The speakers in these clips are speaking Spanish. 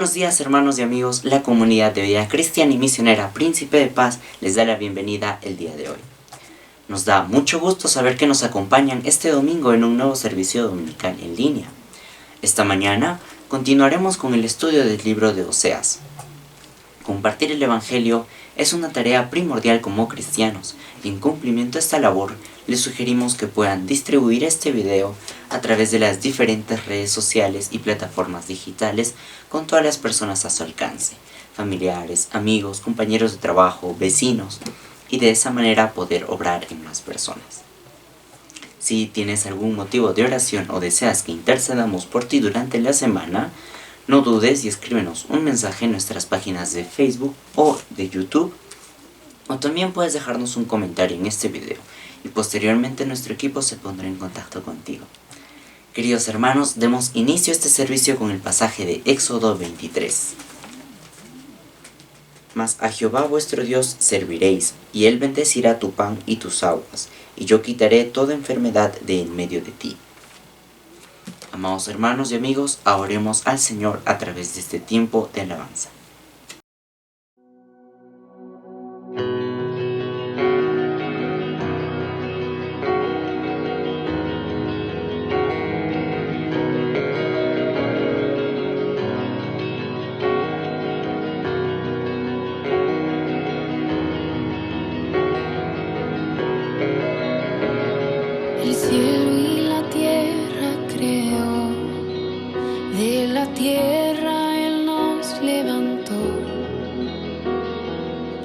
buenos días, hermanos y amigos. La comunidad de vida cristiana y misionera Príncipe de Paz les da la bienvenida el día de hoy. Nos da mucho gusto saber que nos acompañan este domingo en un nuevo servicio dominical en línea. Esta mañana continuaremos con el estudio del libro de Oseas. Compartir el Evangelio es una tarea primordial como cristianos, y en cumplimiento de esta labor les sugerimos que puedan distribuir este video a través de las diferentes redes sociales y plataformas digitales con todas las personas a su alcance, familiares, amigos, compañeros de trabajo, vecinos, y de esa manera poder obrar en más personas. Si tienes algún motivo de oración o deseas que intercedamos por ti durante la semana, no dudes y escríbenos un mensaje en nuestras páginas de Facebook o de YouTube, o también puedes dejarnos un comentario en este video y posteriormente nuestro equipo se pondrá en contacto contigo. Queridos hermanos, demos inicio a este servicio con el pasaje de Éxodo 23. Mas a Jehová vuestro Dios serviréis, y Él bendecirá tu pan y tus aguas, y yo quitaré toda enfermedad de en medio de ti. Amados hermanos y amigos, oremos al Señor a través de este tiempo de alabanza. El cielo y la tierra creó, de la tierra Él nos levantó,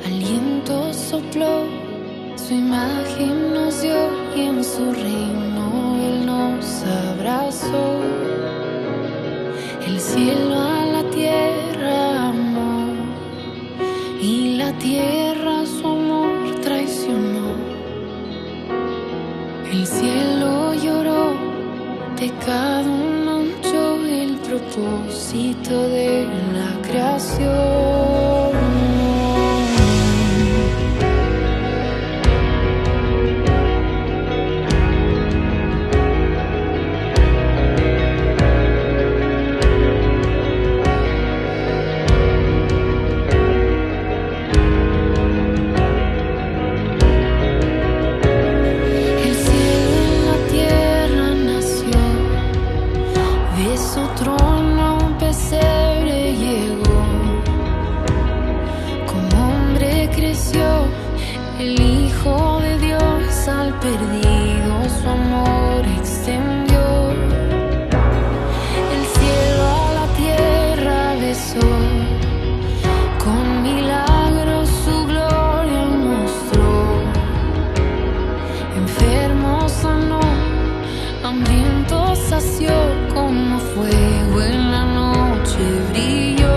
aliento sopló, su imagen nos dio y en su reino Él nos abrazó. El cielo a la tierra amó y la tierra su amor traicionó. El cielo lloró, pecado manchó el propósito de la creación. El Hijo de Dios al perdido su amor extendió. El cielo a la tierra besó, con milagros su gloria mostró. Enfermo sanó, hambriento sació, como fuego en la noche brilló.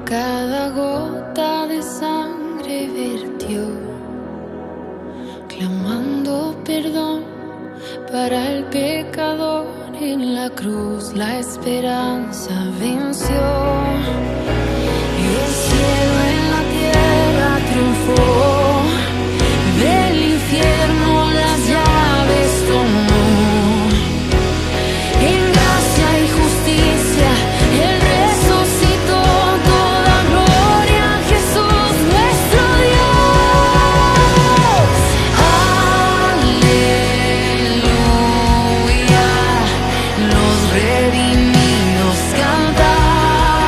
Cada gota de sangre vertió, clamando perdón para el pecador. En la cruz la esperanza venció. Y el cielo en la tierra triunfó, del infierno las llaves tomó. En gracia y justicia Él resucitó. Toda gloria a Jesús nuestro Dios. Aleluya, los redimidos cantamos.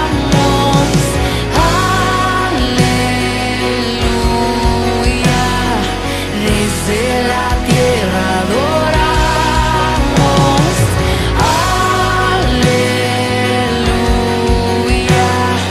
Aleluya, desde la tierra adoramos. Aleluya.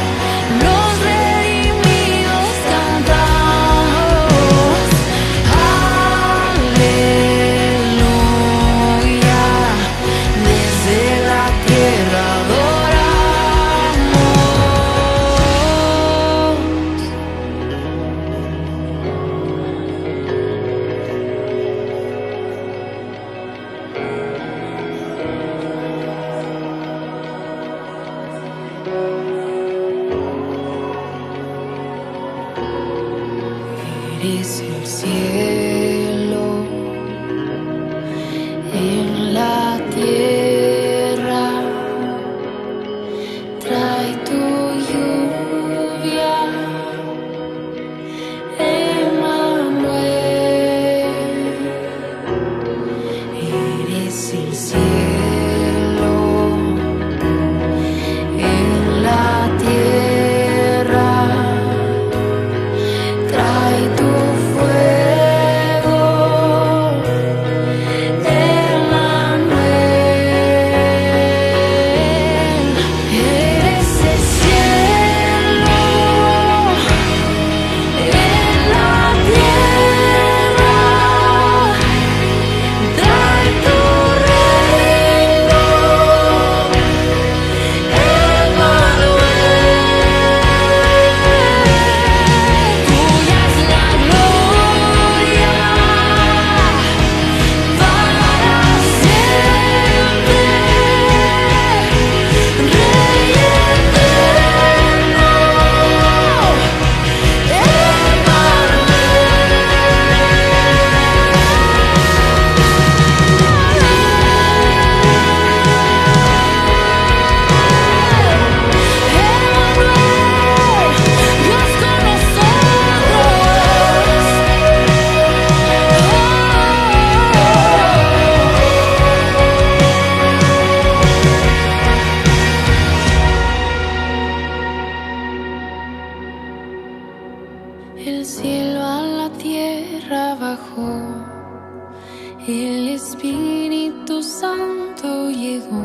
El Espíritu Santo llegó.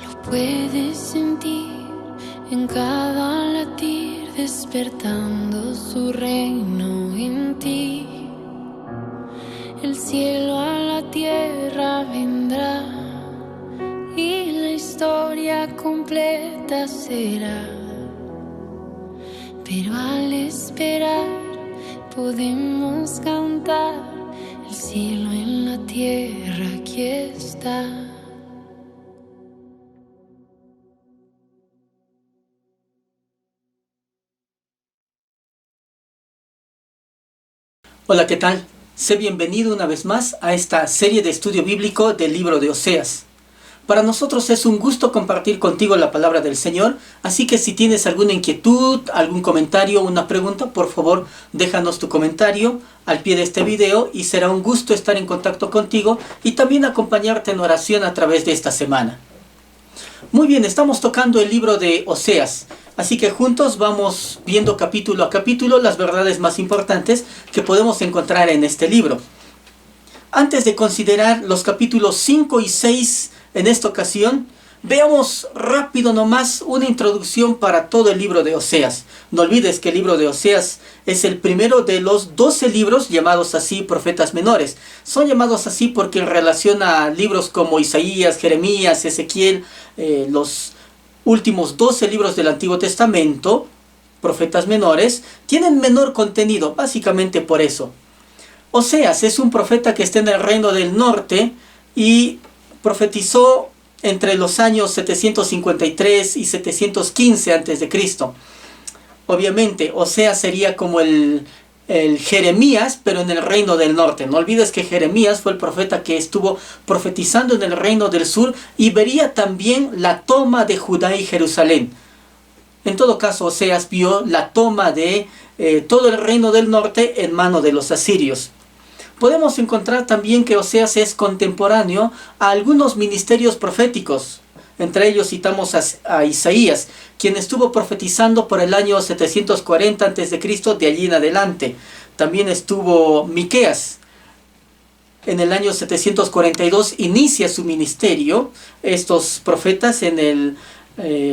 Lo puedes sentir en cada latir, despertando su reino en ti. El cielo a la tierra vendrá y la historia completa será. Pero al esperar podemos cantar: el cielo en la tierra aquí está. Hola, ¿qué tal? Sé bienvenido una vez más a esta serie de estudio bíblico del libro de Oseas. Para nosotros es un gusto compartir contigo la palabra del Señor, así que si tienes alguna inquietud, algún comentario o una pregunta, por favor déjanos tu comentario al pie de este video y será un gusto estar en contacto contigo y también acompañarte en oración a través de esta semana. Muy bien, estamos tocando el libro de Oseas, así que juntos vamos viendo capítulo a capítulo las verdades más importantes que podemos encontrar en este libro. Antes de considerar los capítulos 5 y 6 en esta ocasión, veamos rápido nomás una introducción para todo el libro de Oseas. No olvides que el libro de Oseas es el primero de los 12 libros llamados así profetas menores. Son llamados así porque en relación a libros como Isaías, Jeremías, Ezequiel, los últimos 12 libros del Antiguo Testamento, profetas menores, tienen menor contenido, básicamente por eso. Oseas es un profeta que está en el reino del norte y profetizó entre los años 753 y 715 a.C. Obviamente, Oseas sería como el Jeremías, pero en el reino del norte. No olvides que Jeremías fue el profeta que estuvo profetizando en el reino del sur y vería también la toma de Judá y Jerusalén. En todo caso, Oseas vio la toma de todo el reino del norte en mano de los asirios. Podemos encontrar también que Oseas es contemporáneo a algunos ministerios proféticos. Entre ellos citamos a Isaías, quien estuvo profetizando por el año 740 a.C., de allí en adelante. También estuvo Miqueas. En el año 742 inicia su ministerio, estos profetas en el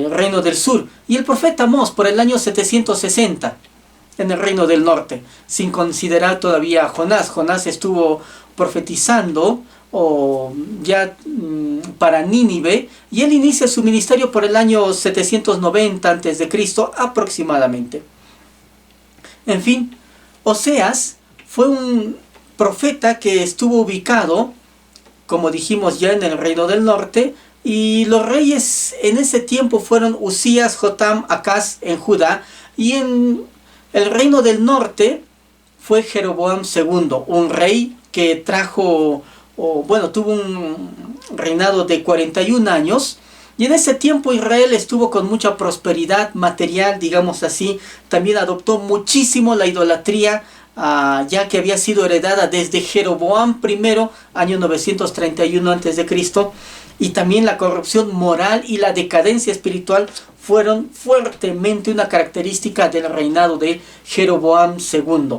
reino del sur. Y el profeta Amós por el año 760. En el reino del norte, sin considerar todavía a Jonás. Jonás estuvo profetizando para Nínive, y él inicia su ministerio por el año 790 a.C. aproximadamente. En fin, Oseas fue un profeta que estuvo ubicado, como dijimos ya, en el reino del norte, y los reyes en ese tiempo fueron Usías, Jotam, Acaz en Judá, y en el reino del norte fue Jeroboam II, un rey que tuvo un reinado de 41 años. Y en ese tiempo Israel estuvo con mucha prosperidad material, digamos así. También adoptó muchísimo la idolatría, ya que había sido heredada desde Jeroboam I, año 931 a.C. Y también la corrupción moral y la decadencia espiritual fueron fuertemente una característica del reinado de Jeroboam II.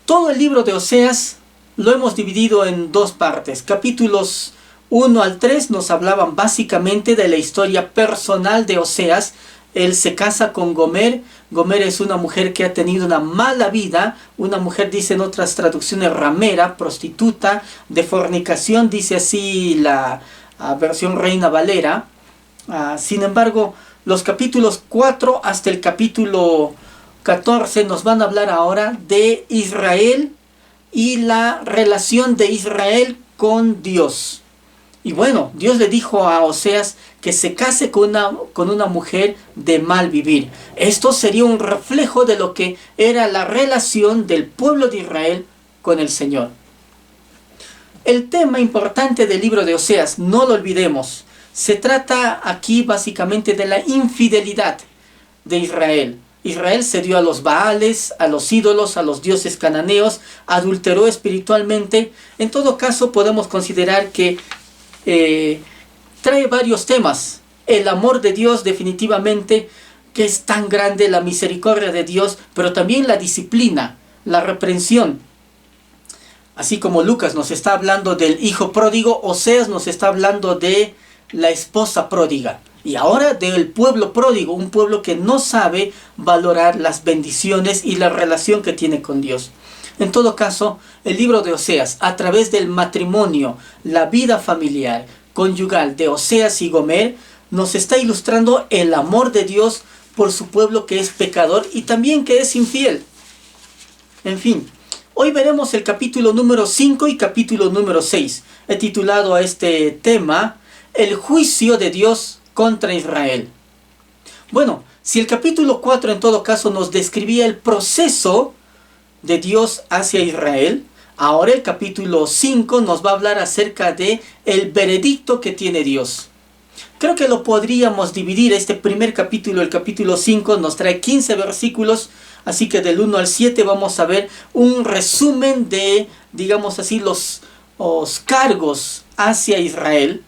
Todo el libro de Oseas lo hemos dividido en dos partes. Capítulos 1 al 3 nos hablaban básicamente de la historia personal de Oseas. Él se casa con Gomer. Gomer es una mujer que ha tenido una mala vida. Una mujer, dice en otras traducciones, ramera, prostituta, de fornicación, dice así la versión Reina Valera. Sin embargo, los capítulos 4 hasta el capítulo 14 nos van a hablar ahora de Israel y la relación de Israel con Dios. Y bueno, Dios le dijo a Oseas que se case con una mujer de mal vivir. Esto sería un reflejo de lo que era la relación del pueblo de Israel con el Señor. El tema importante del libro de Oseas, no lo olvidemos, se trata aquí básicamente de la infidelidad de Israel. Israel se dio a los Baales, a los ídolos, a los dioses cananeos, adulteró espiritualmente. En todo caso, podemos considerar que trae varios temas. El amor de Dios, definitivamente, que es tan grande, la misericordia de Dios, pero también la disciplina, la reprensión. Así como Lucas nos está hablando del hijo pródigo, Oseas nos está hablando de la esposa pródiga. Y ahora del pueblo pródigo, un pueblo que no sabe valorar las bendiciones y la relación que tiene con Dios. En todo caso, el libro de Oseas, a través del matrimonio, la vida familiar, conyugal de Oseas y Gomer, nos está ilustrando el amor de Dios por su pueblo que es pecador y también que es infiel. En fin, hoy veremos el capítulo número 5 y capítulo número 6. He titulado a este tema, El juicio de Dios contra Israel. Bueno, si el capítulo 4 en todo caso nos describía el proceso de Dios hacia Israel, ahora el capítulo 5 nos va a hablar acerca de el veredicto que tiene Dios. Creo que lo podríamos dividir, este primer capítulo, el capítulo 5, nos trae 15 versículos, así que del 1 al 7 vamos a ver un resumen de, digamos así, los cargos hacia Israel,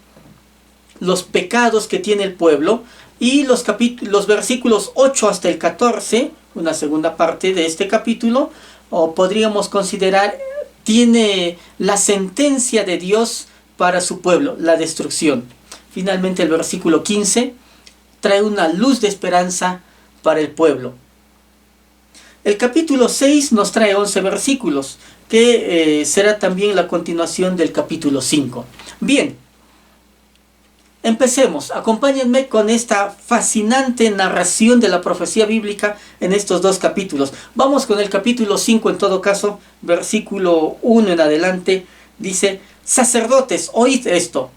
los pecados que tiene el pueblo, y los versículos 8 hasta el 14, una segunda parte de este capítulo, o podríamos considerar, tiene la sentencia de Dios para su pueblo, la destrucción. Finalmente el versículo 15 trae una luz de esperanza para el pueblo. El capítulo 6 nos trae 11 versículos, que será también la continuación del capítulo 5. Bien, empecemos. Acompáñenme con esta fascinante narración de la profecía bíblica en estos dos capítulos. Vamos con el capítulo 5 en todo caso, versículo 1 en adelante. Dice, sacerdotes, oíd esto,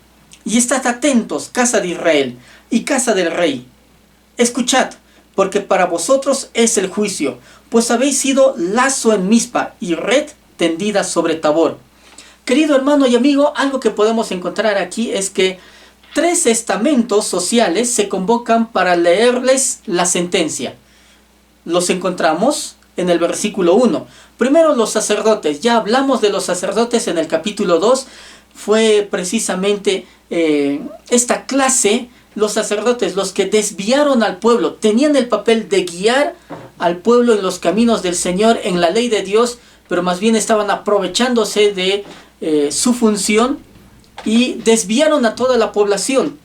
y estad atentos, casa de Israel y casa del rey. Escuchad, porque para vosotros es el juicio, pues habéis sido lazo en Mizpa y red tendida sobre Tabor. Querido hermano y amigo, algo que podemos encontrar aquí es que 3 estamentos sociales se convocan para leerles la sentencia. Los encontramos en el versículo 1. Primero los sacerdotes. Ya hablamos de los sacerdotes en el capítulo 2. Fue precisamente esta clase, los sacerdotes, los que desviaron al pueblo. Tenían el papel de guiar al pueblo en los caminos del Señor, en la ley de Dios, pero más bien estaban aprovechándose de su función y desviaron a toda la población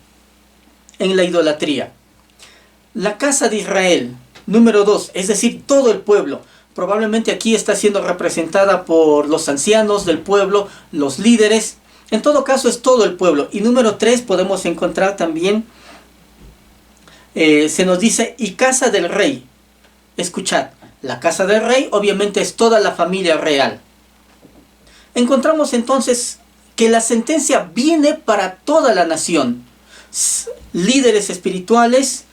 en la idolatría. La casa de Israel, número 2, es decir, todo el pueblo. Probablemente aquí está siendo representada por los ancianos del pueblo, los líderes. En todo caso es todo el pueblo. Y número 3 podemos encontrar también, se nos dice, y casa del rey. Escuchad, la casa del rey obviamente es toda la familia real. Encontramos entonces que la sentencia viene para toda la nación. Líderes espirituales,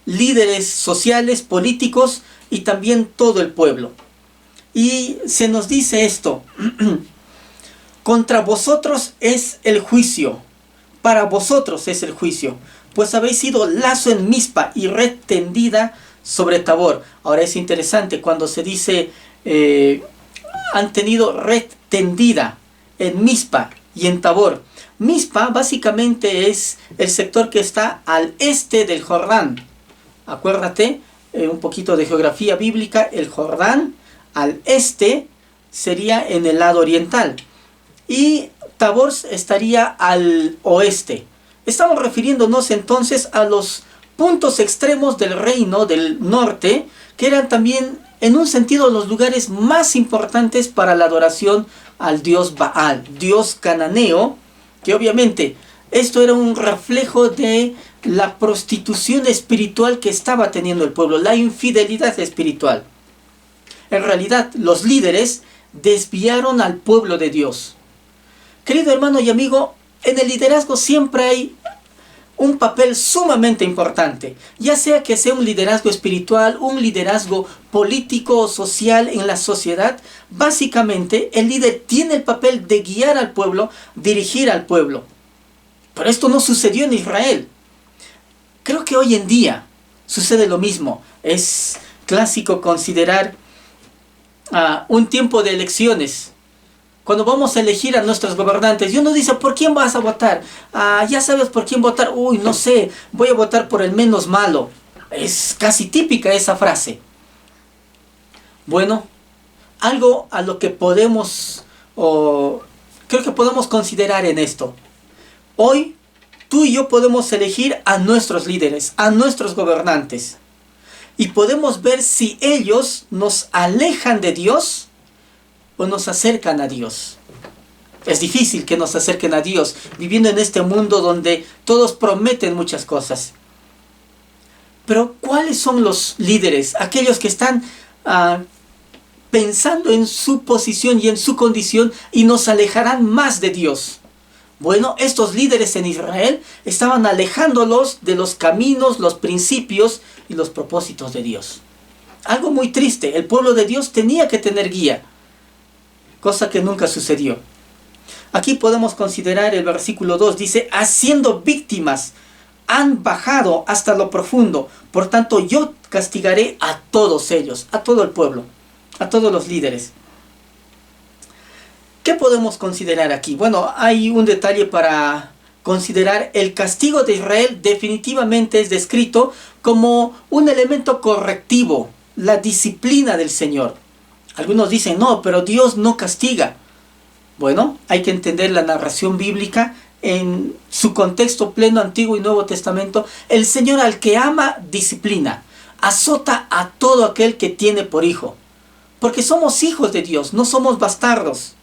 líderes sociales, políticos y también todo el pueblo. Y se nos dice esto, contra vosotros es el juicio, para vosotros es el juicio, pues habéis sido lazo en Mizpa y red tendida sobre Tabor. Ahora es interesante cuando se dice, han tenido red tendida en Mizpa y en Tabor. Mizpa básicamente es el sector que está al este del Jordán. Acuérdate, un poquito de geografía bíblica, el Jordán al este sería en el lado oriental y Tabor estaría al oeste. Estamos refiriéndonos entonces a los puntos extremos del reino del norte, que eran también en un sentido los lugares más importantes para la adoración al dios Baal, dios cananeo, que obviamente esto era un reflejo de la prostitución espiritual que estaba teniendo el pueblo, la infidelidad espiritual. En realidad, los líderes desviaron al pueblo de Dios. Querido hermano y amigo, en el liderazgo siempre hay un papel sumamente importante, ya sea que sea un liderazgo espiritual, un liderazgo político o social en la sociedad. Básicamente el líder tiene el papel de guiar al pueblo, dirigir al pueblo. Pero esto no sucedió en Israel. Creo que hoy en día sucede lo mismo. Es clásico considerar un tiempo de elecciones. Cuando vamos a elegir a nuestros gobernantes, y uno dice, ¿por quién vas a votar? Ya sabes por quién votar. Uy, no sé, voy a votar por el menos malo. Es casi típica esa frase. Bueno, algo a lo que podemos o creo que podemos considerar en esto. Hoy, tú y yo podemos elegir a nuestros líderes, a nuestros gobernantes. Y podemos ver si ellos nos alejan de Dios o nos acercan a Dios. Es difícil que nos acerquen a Dios, viviendo en este mundo donde todos prometen muchas cosas. Pero ¿cuáles son los líderes? Aquellos que están pensando en su posición y en su condición y nos alejarán más de Dios. Bueno, estos líderes en Israel estaban alejándolos de los caminos, los principios y los propósitos de Dios. Algo muy triste, el pueblo de Dios tenía que tener guía, cosa que nunca sucedió. Aquí podemos considerar el versículo 2, dice, haciendo víctimas, han bajado hasta lo profundo, por tanto yo castigaré a todos ellos, a todo el pueblo, a todos los líderes. ¿Qué podemos considerar aquí? Bueno, hay un detalle para considerar. El castigo de Israel definitivamente es descrito como un elemento correctivo, la disciplina del Señor. Algunos dicen, no, pero Dios no castiga. Bueno, hay que entender la narración bíblica en su contexto pleno, Antiguo y Nuevo Testamento. El Señor al que ama, disciplina, azota a todo aquel que tiene por hijo. Porque somos hijos de Dios, no somos bastardos.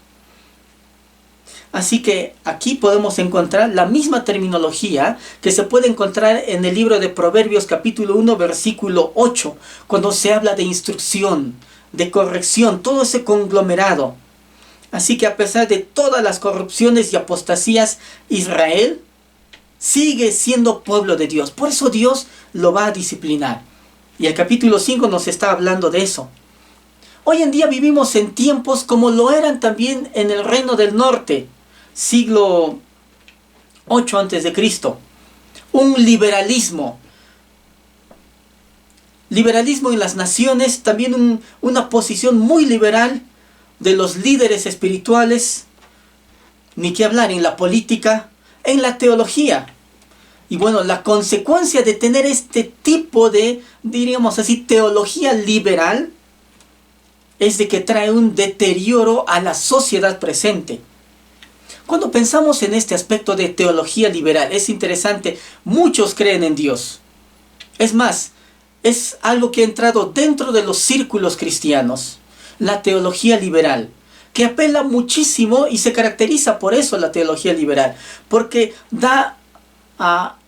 Así que aquí podemos encontrar la misma terminología que se puede encontrar en el libro de Proverbios capítulo 1 versículo 8, cuando se habla de instrucción, de corrección, todo ese conglomerado. Así que a pesar de todas las corrupciones y apostasías, Israel sigue siendo pueblo de Dios. Por eso Dios lo va a disciplinar. Y el capítulo 5 nos está hablando de eso. Hoy en día vivimos en tiempos como lo eran también en el reino del norte, siglo 8 a.C. Un liberalismo en las naciones, también una posición muy liberal de los líderes espirituales, ni qué hablar en la política, en la teología. Y bueno, la consecuencia de tener este tipo de, diríamos así, teología liberal, es de que trae un deterioro a la sociedad presente. Cuando pensamos en este aspecto de teología liberal, es interesante, muchos creen en Dios. Es más, es algo que ha entrado dentro de los círculos cristianos, la teología liberal, que apela muchísimo y se caracteriza por eso la teología liberal, porque da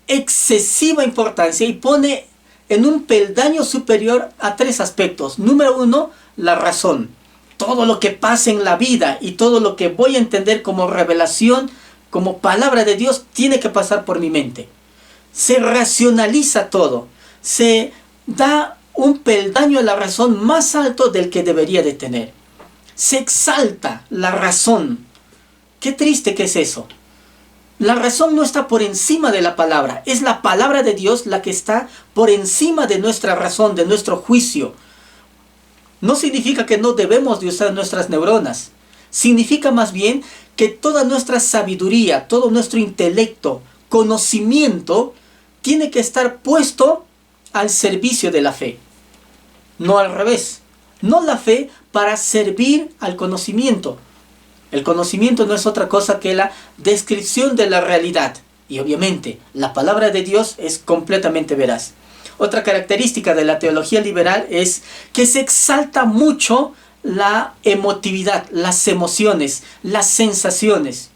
excesiva importancia y pone en un peldaño superior a tres aspectos. Número uno, la razón. Todo lo que pasa en la vida y todo lo que voy a entender como revelación, como palabra de Dios, tiene que pasar por mi mente. Se racionaliza todo. Se da un peldaño a la razón más alto del que debería de tener. Se exalta la razón. Qué triste que es eso. La razón no está por encima de la palabra. Es la palabra de Dios la que está por encima de nuestra razón, de nuestro juicio. No significa que no debemos de usar nuestras neuronas. Significa más bien que toda nuestra sabiduría, todo nuestro intelecto, conocimiento, tiene que estar puesto al servicio de la fe. No al revés. No la fe para servir al conocimiento. El conocimiento no es otra cosa que la descripción de la realidad. Y obviamente, la palabra de Dios es completamente veraz. Otra característica de la teología liberal es que se exalta mucho la emotividad, las emociones, las sensaciones.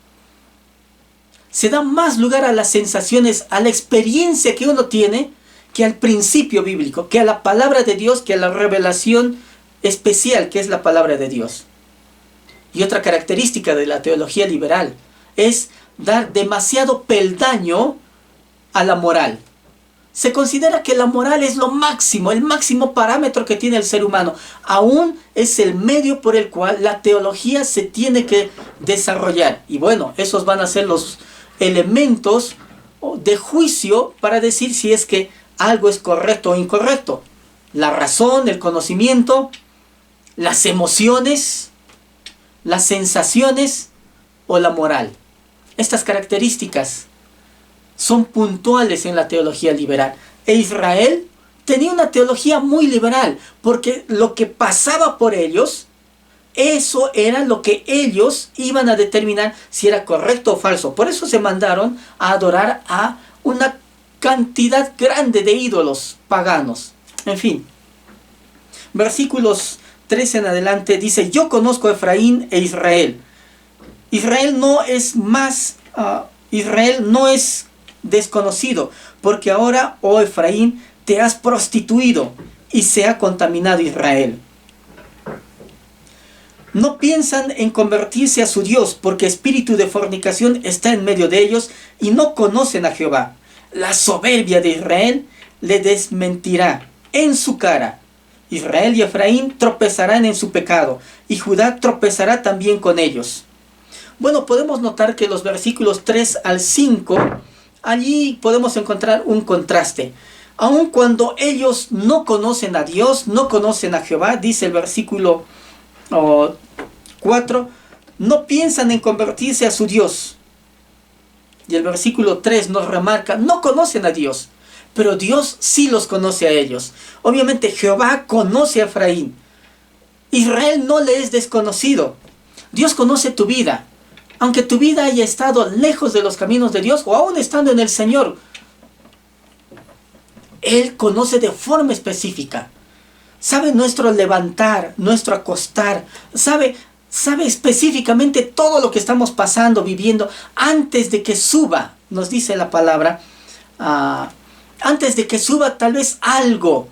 Se da más lugar a las sensaciones, a la experiencia que uno tiene, que al principio bíblico, que a la palabra de Dios, que a la revelación especial que es la palabra de Dios. Y otra característica de la teología liberal es dar demasiado peldaño a la moral. Se considera que la moral es lo máximo, el máximo parámetro que tiene el ser humano. Aún es el medio por el cual la teología se tiene que desarrollar. Y bueno, esos van a ser los elementos de juicio para decir si es que algo es correcto o incorrecto. La razón, el conocimiento, las emociones, las sensaciones o la moral. Estas características son puntuales en la teología liberal. E Israel tenía una teología muy liberal, porque lo que pasaba por ellos Eso era lo que ellos iban a determinar si era correcto o falso. Por eso se mandaron a adorar a una cantidad grande de ídolos paganos. En fin, versículos 3 en adelante dice: yo conozco a Efraín e Israel. Israel no es desconocido, porque ahora, oh Efraín, te has prostituido y se ha contaminado Israel. No piensan en convertirse a su Dios, porque espíritu de fornicación está en medio de ellos y no conocen a Jehová. La soberbia de Israel le desmentirá en su cara. Israel y Efraín tropezarán en su pecado, y Judá tropezará también con ellos. Bueno, podemos notar que los versículos 3 al 5, allí podemos encontrar un contraste. Aun cuando ellos no conocen a Dios, no conocen a Jehová, dice el versículo 4, no piensan en convertirse a su Dios. Y el versículo 3 nos remarca, no conocen a Dios, pero Dios sí los conoce a ellos. Obviamente Jehová conoce a Efraín. Israel no le es desconocido. Dios conoce tu vida. Aunque tu vida haya estado lejos de los caminos de Dios o aún estando en el Señor, Él conoce de forma específica. Sabe nuestro levantar, nuestro acostar. Sabe específicamente todo lo que estamos pasando, viviendo, antes de que suba, nos dice la palabra, antes de que suba tal vez algo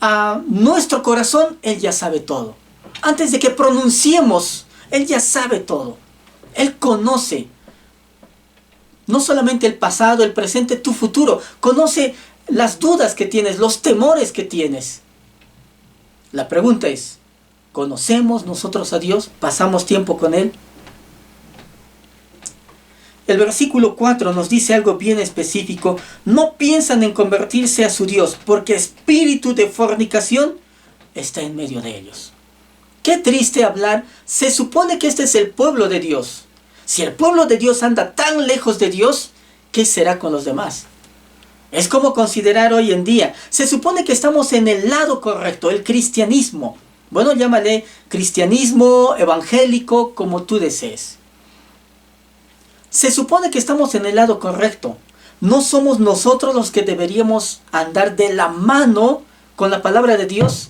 a nuestro corazón, Él ya sabe todo. Antes de que pronunciemos, Él ya sabe todo. Él conoce no solamente el pasado, el presente, tu futuro. Conoce las dudas que tienes, los temores que tienes. La pregunta es, ¿conocemos nosotros a Dios? ¿Pasamos tiempo con Él? El versículo 4 nos dice algo bien específico. No piensan en convertirse a su Dios, porque espíritu de fornicación está en medio de ellos. Qué triste hablar. Se supone que este es el pueblo de Dios. Si el pueblo de Dios anda tan lejos de Dios, ¿qué será con los demás? Es como considerar hoy en día. Se supone que estamos en el lado correcto, el cristianismo. Bueno, llámale cristianismo, evangélico, como tú desees. Se supone que estamos en el lado correcto. No somos nosotros los que deberíamos andar de la mano con la palabra de Dios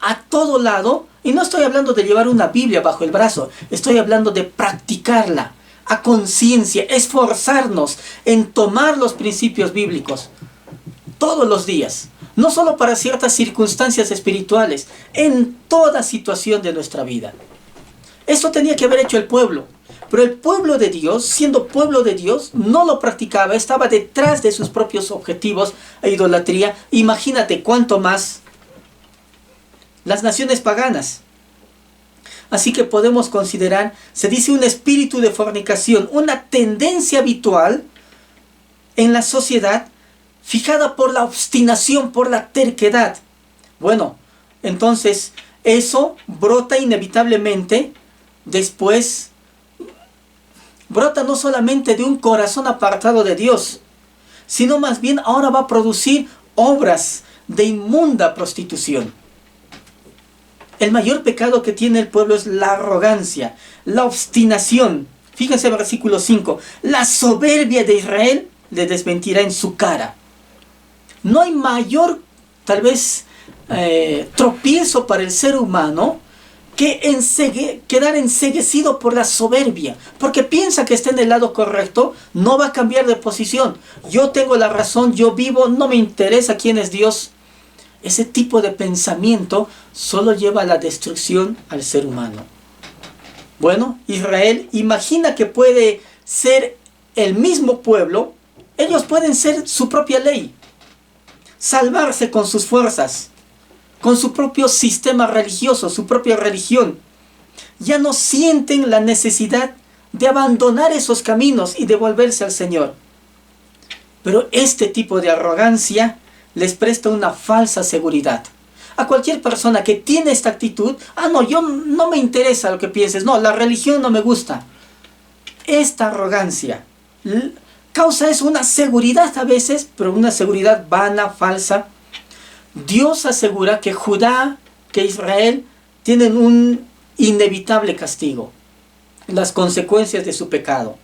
a todo lado. Y no estoy hablando de llevar una Biblia bajo el brazo. Estoy hablando de practicarla a conciencia, esforzarnos en tomar los principios bíblicos todos los días. No solo para ciertas circunstancias espirituales, en toda situación de nuestra vida. Esto tenía que haber hecho el pueblo. Pero el pueblo de Dios, siendo pueblo de Dios, no lo practicaba. Estaba detrás de sus propios objetivos e idolatría. Imagínate cuánto más las naciones paganas. Así que podemos considerar, se dice, un espíritu de fornicación, una tendencia habitual en la sociedad fijada por la obstinación, por la terquedad. Bueno, entonces eso brota inevitablemente después, brota no solamente de un corazón apartado de Dios, sino más bien ahora va a producir obras de inmunda prostitución. El mayor pecado que tiene el pueblo es la arrogancia, la obstinación. Fíjense versículo 5. La soberbia de Israel le desmentirá en su cara. No hay mayor, tal vez, tropiezo para el ser humano que quedar enceguecido por la soberbia. Porque piensa que está en el lado correcto, no va a cambiar de posición. Yo tengo la razón, yo vivo, no me interesa quién es Dios. Ese tipo de pensamiento solo lleva a la destrucción al ser humano. Bueno, Israel imagina que puede ser el mismo pueblo. Ellos pueden ser su propia ley, salvarse con sus fuerzas, con su propio sistema religioso, su propia religión. Ya no sienten la necesidad de abandonar esos caminos y de volverse al Señor. Pero este tipo de arrogancia les presta una falsa seguridad. A cualquier persona que tiene esta actitud, no, yo no me interesa lo que pienses, no, la religión no me gusta. Esta arrogancia causa eso, una seguridad a veces, pero una seguridad vana, falsa. Dios asegura que Judá, que Israel tienen un inevitable castigo, las consecuencias de su pecado.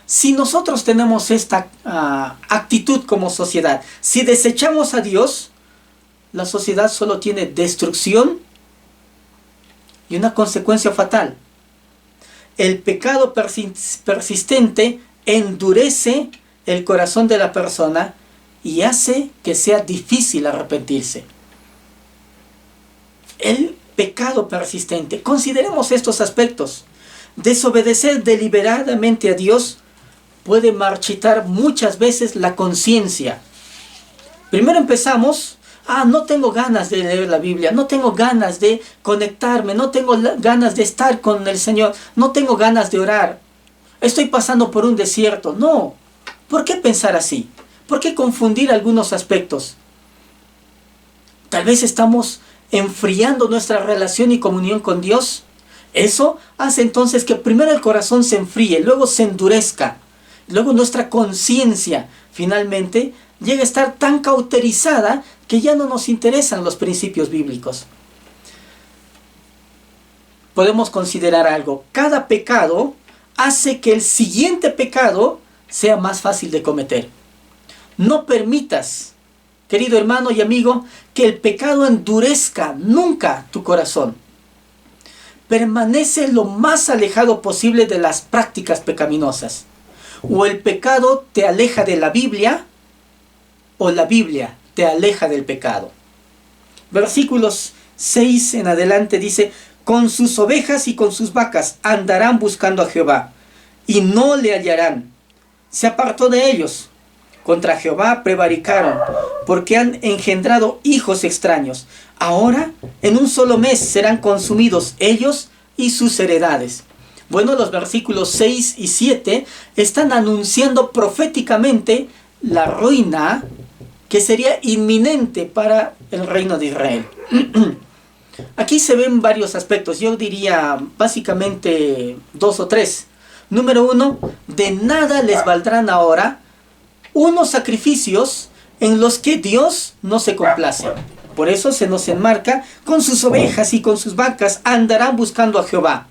Si nosotros tenemos esta actitud como sociedad, si desechamos a Dios, la sociedad solo tiene destrucción y una consecuencia fatal. El pecado persistente endurece el corazón de la persona y hace que sea difícil arrepentirse. El pecado persistente. Consideremos estos aspectos. Desobedecer deliberadamente a Dios puede marchitar muchas veces la conciencia. Primero empezamos, no tengo ganas de leer la Biblia, no tengo ganas de conectarme, no tengo ganas de estar con el Señor, no tengo ganas de orar. Estoy pasando por un desierto. No, ¿por qué pensar así? ¿Por qué confundir algunos aspectos? Tal vez estamos enfriando nuestra relación y comunión con Dios. Eso hace entonces que primero el corazón se enfríe, luego se endurezca, luego nuestra conciencia finalmente llega a estar tan cauterizada que ya no nos interesan los principios bíblicos. Podemos considerar algo. Cada pecado hace que el siguiente pecado sea más fácil de cometer. No permitas, querido hermano y amigo, que el pecado endurezca nunca tu corazón. Permanece lo más alejado posible de las prácticas pecaminosas. O el pecado te aleja de la Biblia, o la Biblia te aleja del pecado. Versículos 6 en adelante dice: con sus ovejas y con sus vacas andarán buscando a Jehová, y no le hallarán. Se apartó de ellos. Contra Jehová prevaricaron, porque han engendrado hijos extraños. Ahora, en un solo mes serán consumidos ellos y sus heredades. Bueno, los versículos 6 y 7 están anunciando proféticamente la ruina que sería inminente para el reino de Israel. Aquí se ven varios aspectos. Yo diría básicamente 2 o 3. Número 1, de nada les valdrán ahora unos sacrificios en los que Dios no se complace. Por eso se nos enmarca: con sus ovejas y con sus vacas andarán buscando a Jehová.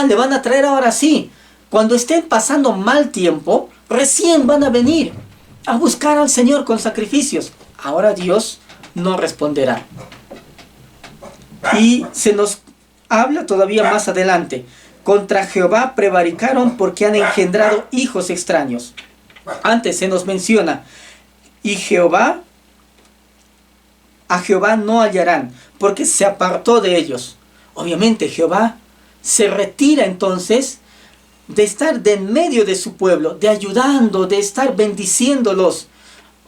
Le van a traer ahora sí. Cuando estén pasando mal tiempo, recién van a venir a buscar al Señor con sacrificios. Ahora Dios no responderá. Y se nos habla todavía más adelante: contra Jehová prevaricaron porque han engendrado hijos extraños. Antes se nos menciona: y a Jehová no hallarán, porque se apartó de ellos. Obviamente Jehová se retira entonces de estar de en medio de su pueblo, de ayudando, de estar bendiciéndolos.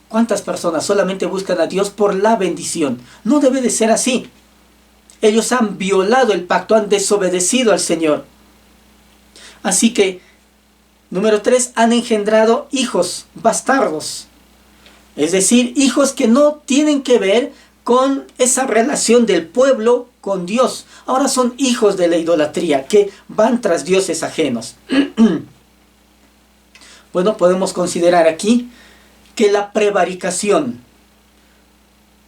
¿Cuántas personas solamente buscan a Dios por la bendición? No debe de ser así. Ellos han violado el pacto, han desobedecido al Señor. Así que, número 3, han engendrado hijos bastardos. Es decir, hijos que no tienen que ver con esa relación del pueblo con Dios. Ahora son hijos de la idolatría, que van tras dioses ajenos. Bueno, podemos considerar aquí que la prevaricación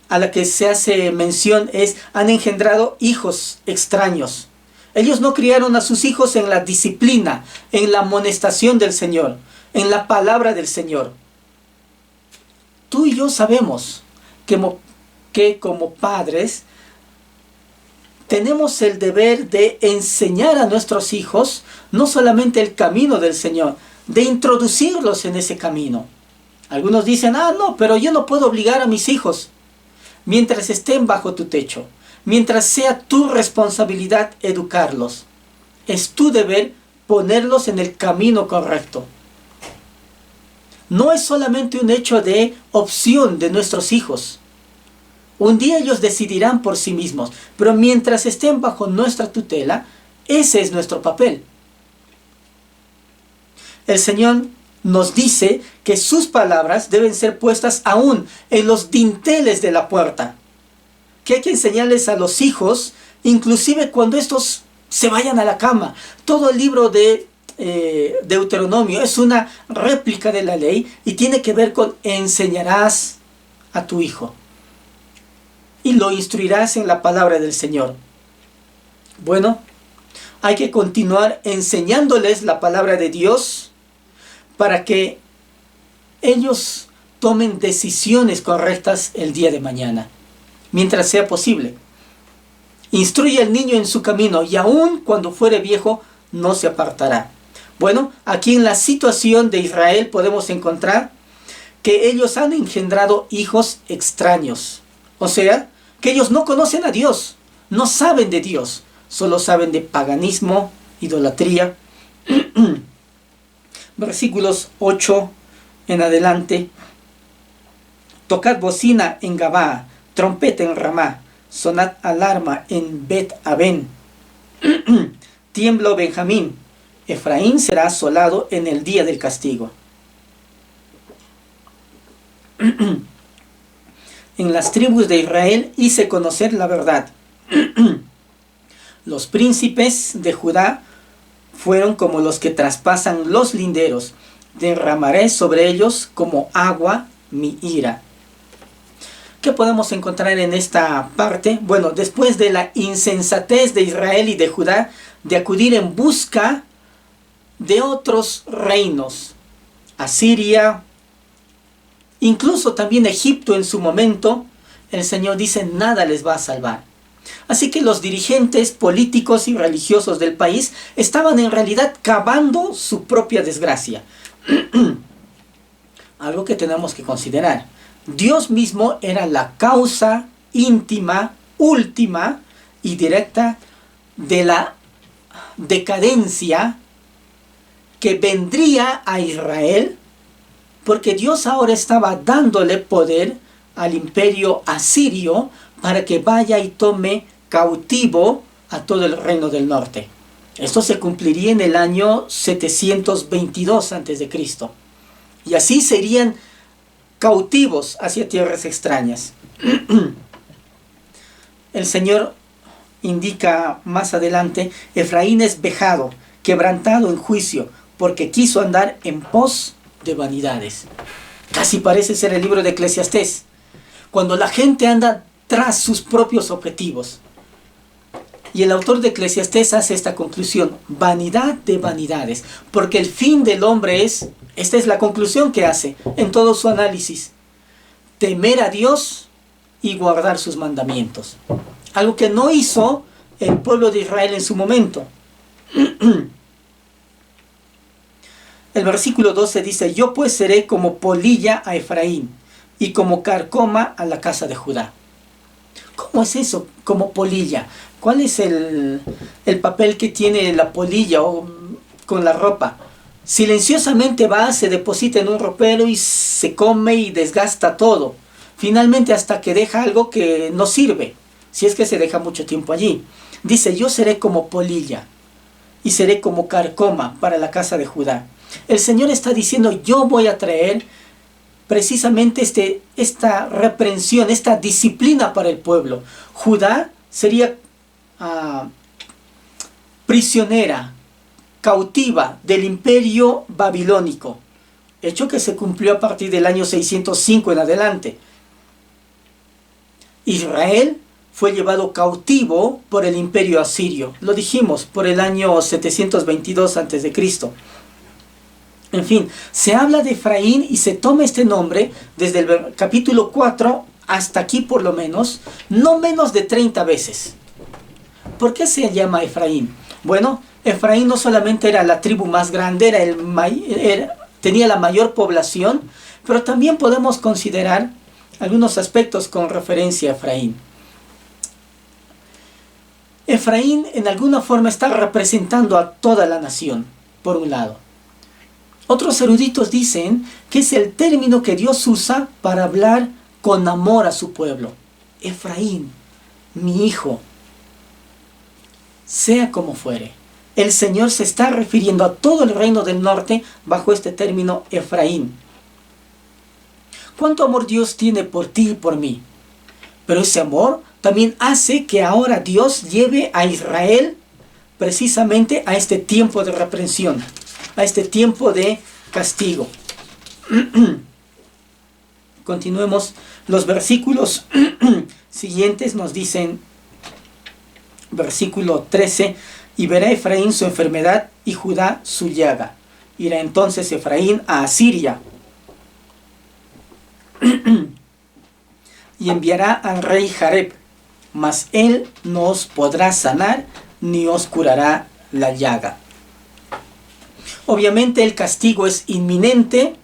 a la que se hace mención han engendrado hijos extraños. Ellos no criaron a sus hijos en la disciplina, en la amonestación del Señor, en la palabra del Señor. Tú y yo sabemos que como padres tenemos el deber de enseñar a nuestros hijos no solamente el camino del Señor, de introducirlos en ese camino. Algunos dicen: no, pero yo no puedo obligar a mis hijos. Mientras estén bajo tu techo, mientras sea tu responsabilidad educarlos, es tu deber ponerlos en el camino correcto. No es solamente un hecho de opción de nuestros hijos. Un día ellos decidirán por sí mismos, pero mientras estén bajo nuestra tutela, ese es nuestro papel. El Señor nos dice que sus palabras deben ser puestas aún en los dinteles de la puerta. Que hay que enseñarles a los hijos, inclusive cuando estos se vayan a la cama. Todo el libro de Deuteronomio es una réplica de la ley y tiene que ver con: enseñarás a tu hijo y lo instruirás en la palabra del Señor. Bueno, hay que continuar enseñándoles la palabra de Dios para que ellos tomen decisiones correctas el día de mañana, mientras sea posible. Instruye al niño en su camino y aun cuando fuere viejo no se apartará. Bueno, aquí en la situación de Israel podemos encontrar que ellos han engendrado hijos extraños. O sea, que ellos no conocen a Dios, no saben de Dios, solo saben de paganismo, idolatría. Versículos 8 en adelante. Tocad bocina en Gabá, trompeta en Ramá, sonad alarma en Bet-Aven. Tiemblo Benjamín, Efraín será asolado en el día del castigo. En las tribus de Israel hice conocer la verdad. Los príncipes de Judá fueron como los que traspasan los linderos. Derramaré sobre ellos como agua mi ira. ¿Qué podemos encontrar en esta parte? Bueno, después de la insensatez de Israel y de Judá de acudir en busca de otros reinos, Asiria, incluso también Egipto en su momento, el Señor dice nada les va a salvar. Así que los dirigentes políticos y religiosos del país estaban en realidad cavando su propia desgracia. Algo que tenemos que considerar. Dios mismo era la causa íntima, última y directa de la decadencia que vendría a Israel, porque Dios ahora estaba dándole poder al imperio asirio para que vaya y tome cautivo a todo el reino del norte. Esto se cumpliría en el año 722 a.C. Y así serían cautivos hacia tierras extrañas. El Señor indica más adelante, Efraín es vejado, quebrantado en juicio, porque quiso andar en pos de vanidades. Casi parece ser el libro de Eclesiastés, cuando la gente anda tras sus propios objetivos. Y el autor de Eclesiastés hace esta conclusión: vanidad de vanidades, porque el fin del hombre es, esta es la conclusión que hace en todo su análisis, temer a Dios y guardar sus mandamientos. Algo que no hizo el pueblo de Israel en su momento. El versículo 12 dice: yo pues seré como polilla a Efraín y como carcoma a la casa de Judá. ¿Cómo es eso? Como polilla. ¿Cuál es el papel que tiene la polilla con la ropa? Silenciosamente va, se deposita en un ropero y se come y desgasta todo. Finalmente hasta que deja algo que no sirve, si es que se deja mucho tiempo allí. Dice: yo seré como polilla y seré como carcoma para la casa de Judá. El Señor está diciendo: yo voy a traer precisamente esta reprensión, esta disciplina para el pueblo. Judá sería prisionera, cautiva del imperio babilónico, hecho que se cumplió a partir del año 605 en adelante. Israel fue llevado cautivo por el imperio asirio, lo dijimos, por el año 722 a.C. En fin, se habla de Efraín y se toma este nombre desde el capítulo 4 hasta aquí por lo menos, no menos de 30 veces. ¿Por qué se llama Efraín? Bueno, Efraín no solamente era la tribu más grande, tenía la mayor población, pero también podemos considerar algunos aspectos con referencia a Efraín. Efraín en alguna forma está representando a toda la nación, por un lado. Otros eruditos dicen que es el término que Dios usa para hablar con amor a su pueblo. Efraín, mi hijo. Sea como fuere, el Señor se está refiriendo a todo el reino del norte bajo este término Efraín. ¿Cuánto amor Dios tiene por ti y por mí? Pero ese amor también hace que ahora Dios lleve a Israel precisamente a este tiempo de reprensión, a este tiempo de castigo. Continuemos. Los versículos siguientes nos dicen: Versículo 13, y verá Efraín su enfermedad y Judá su llaga. Irá entonces Efraín a Asiria y enviará al rey Jareb, mas él no os podrá sanar ni os curará la llaga. Obviamente el castigo es inminente,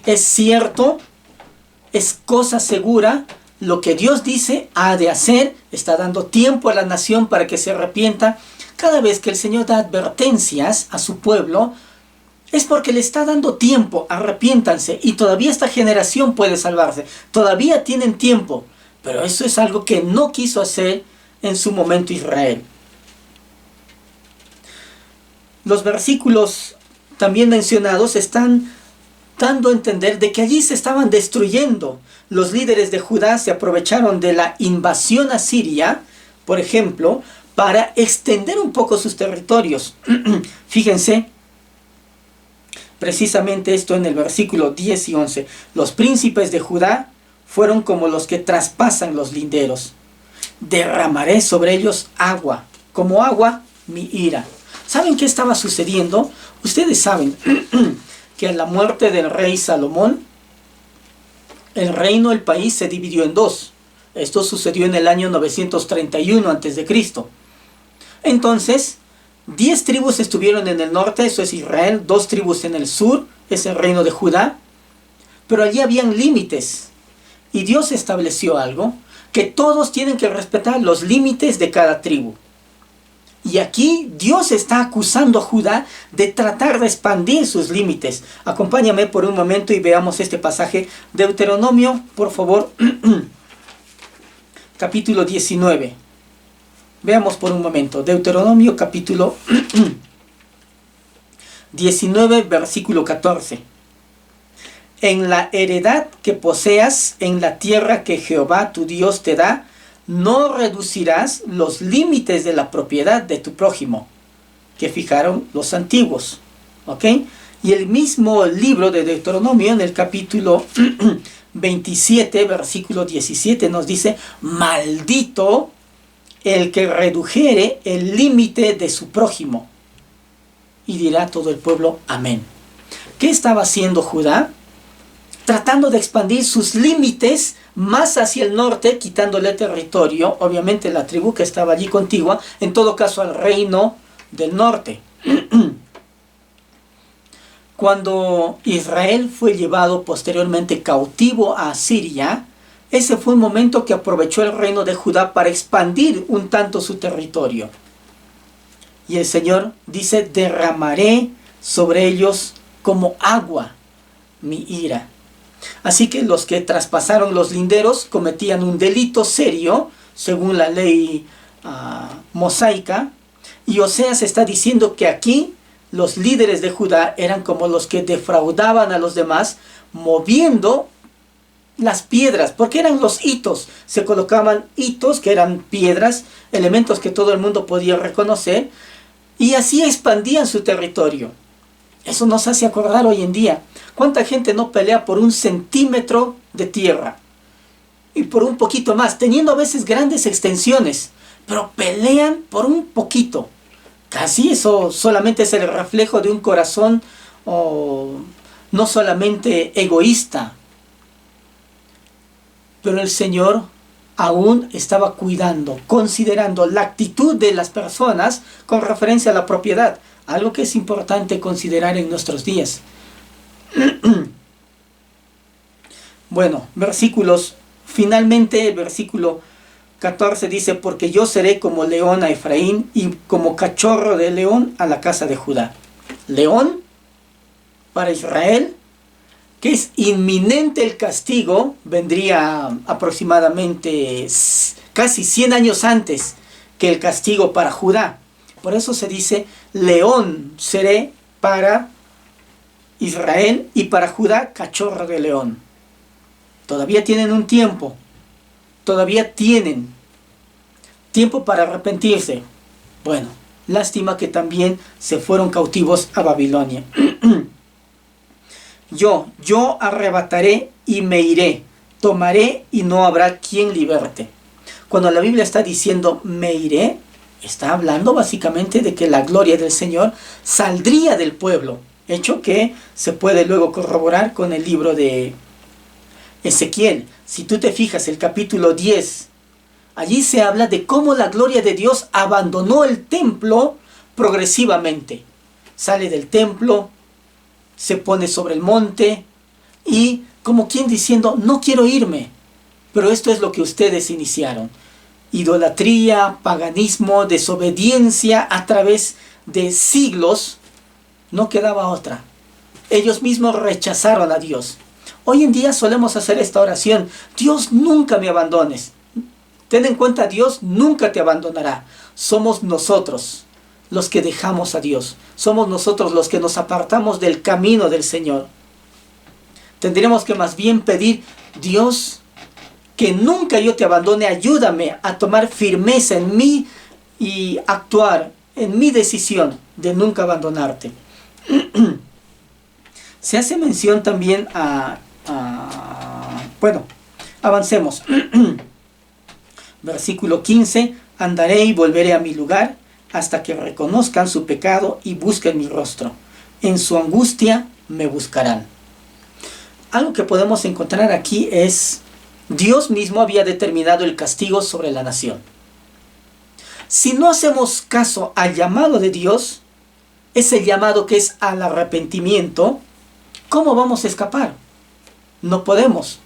es cierto, es cosa segura. Lo que Dios dice ha de hacer, está dando tiempo a la nación para que se arrepienta. Cada vez que el Señor da advertencias a su pueblo, es porque le está dando tiempo, arrepiéntanse, y todavía esta generación puede salvarse. Todavía tienen tiempo, pero eso es algo que no quiso hacer en su momento Israel. Los versículos también mencionados están dando a entender de que allí se estaban destruyendo. Los líderes de Judá se aprovecharon de la invasión asiria, por ejemplo, para extender un poco sus territorios. Fíjense, precisamente esto en el versículo 10 y 11. Los príncipes de Judá fueron como los que traspasan los linderos. Derramaré sobre ellos agua, como agua mi ira. ¿Saben qué estaba sucediendo? Ustedes saben que a la muerte del rey Salomón, el reino del país se dividió en dos. Esto sucedió en el año 931 a.C. Entonces, 10 tribus estuvieron en el norte, eso es Israel, 2 tribus en el sur, es el reino de Judá. Pero allí habían límites. Y Dios estableció algo, que todos tienen que respetar los límites de cada tribu. Y aquí Dios está acusando a Judá de tratar de expandir sus límites. Acompáñame por un momento y veamos este pasaje. Deuteronomio, por favor, capítulo 19. Veamos por un momento. Deuteronomio, capítulo 19, versículo 14. En la heredad que poseas en la tierra que Jehová tu Dios te da, no reducirás los límites de la propiedad de tu prójimo, que fijaron los antiguos. ¿Ok? Y el mismo libro de Deuteronomio, en el capítulo 27, versículo 17, nos dice: maldito el que redujere el límite de su prójimo. Y dirá todo el pueblo: amén. ¿Qué estaba haciendo Judá? Tratando de expandir sus límites más hacia el norte, quitándole territorio, obviamente la tribu que estaba allí contigua, en todo caso al reino del norte. Cuando Israel fue llevado posteriormente cautivo a Asiria, ese fue un momento que aprovechó el reino de Judá para expandir un tanto su territorio. Y el Señor dice: derramaré sobre ellos como agua mi ira. Así que los que traspasaron los linderos cometían un delito serio, según la ley mosaica. Y Oseas está diciendo que aquí los líderes de Judá eran como los que defraudaban a los demás, moviendo las piedras, porque eran los hitos. Se colocaban hitos que eran piedras, elementos que todo el mundo podía reconocer, y así expandían su territorio. Eso nos hace acordar hoy en día. ¿Cuánta gente no pelea por un centímetro de tierra? Y por un poquito más, teniendo a veces grandes extensiones, pero pelean por un poquito. Casi eso solamente es el reflejo de un corazón no solamente egoísta. Pero el Señor aún estaba cuidando, considerando la actitud de las personas con referencia a la propiedad. Algo que es importante considerar en nuestros días. Bueno, versículos. Finalmente el versículo 14 dice: porque yo seré como león a Efraín y como cachorro de león a la casa de Judá. León para Israel, que es inminente el castigo, vendría aproximadamente casi 100 años antes que el castigo para Judá. Por eso se dice: león seré para Israel y para Judá cachorro de león. Todavía tienen un tiempo. Todavía tienen tiempo para arrepentirse. Bueno, lástima que también se fueron cautivos a Babilonia. Yo arrebataré y me iré. Tomaré y no habrá quien liberte. Cuando la Biblia está diciendo me iré, Está hablando básicamente de que la gloria del Señor saldría del pueblo, hecho que se puede luego corroborar con el libro de Ezequiel. Si tú te fijas, el capítulo 10, allí se habla de cómo la gloria de Dios abandonó el templo progresivamente. Sale del templo, se pone sobre el monte y como quien diciendo, no quiero irme, pero esto es lo que ustedes iniciaron. Idolatría, paganismo, desobediencia a través de siglos, no quedaba otra. Ellos mismos rechazaron a Dios. Hoy en día solemos hacer esta oración: Dios, nunca me abandones. Ten en cuenta, Dios nunca te abandonará. Somos nosotros los que dejamos a Dios. Somos nosotros los que nos apartamos del camino del Señor. Tendríamos que más bien pedir: Dios, que nunca yo te abandone, ayúdame a tomar firmeza en mí y actuar en mi decisión de nunca abandonarte. Se hace mención también bueno, avancemos. Versículo 15, andaré y volveré a mi lugar hasta que reconozcan su pecado y busquen mi rostro. En su angustia me buscarán. Algo que podemos encontrar aquí es: Dios mismo había determinado el castigo sobre la nación. Si no hacemos caso al llamado de Dios, ese llamado que es al arrepentimiento, ¿cómo vamos a escapar? No podemos.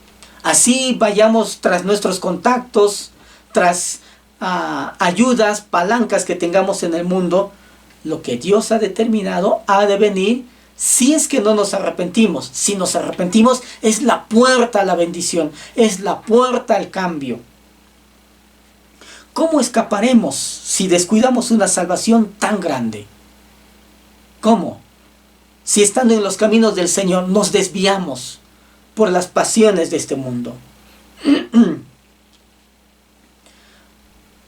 Así vayamos tras nuestros contactos, tras ayudas, palancas que tengamos en el mundo, lo que Dios ha determinado ha de venir si es que no nos arrepentimos. Si nos arrepentimos, es la puerta a la bendición, es la puerta al cambio. ¿Cómo escaparemos si descuidamos una salvación tan grande? ¿Cómo? Si estando en los caminos del Señor nos desviamos por las pasiones de este mundo.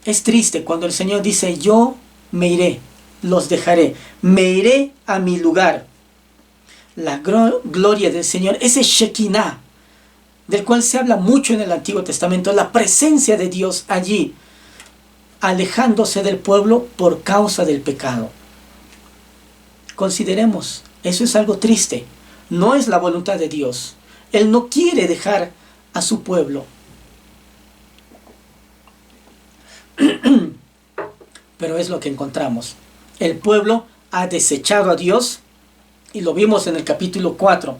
Es triste cuando el Señor dice: yo me iré, los dejaré, me iré a mi lugar. La gloria del Señor, ese Shekinah, del cual se habla mucho en el Antiguo Testamento, la presencia de Dios allí, alejándose del pueblo por causa del pecado. Consideremos, eso es algo triste. No es la voluntad de Dios. Él no quiere dejar a su pueblo. Pero es lo que encontramos. El pueblo ha desechado a Dios y lo vimos en el capítulo 4.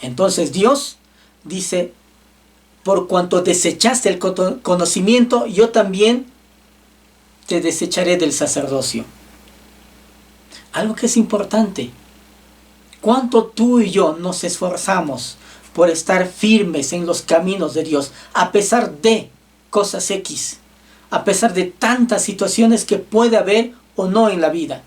Entonces Dios dice: por cuanto desechaste el conocimiento, yo también te desecharé del sacerdocio. Algo que es importante: cuánto tú y yo nos esforzamos por estar firmes en los caminos de Dios, a pesar de cosas X, a pesar de tantas situaciones que puede haber o no en la vida.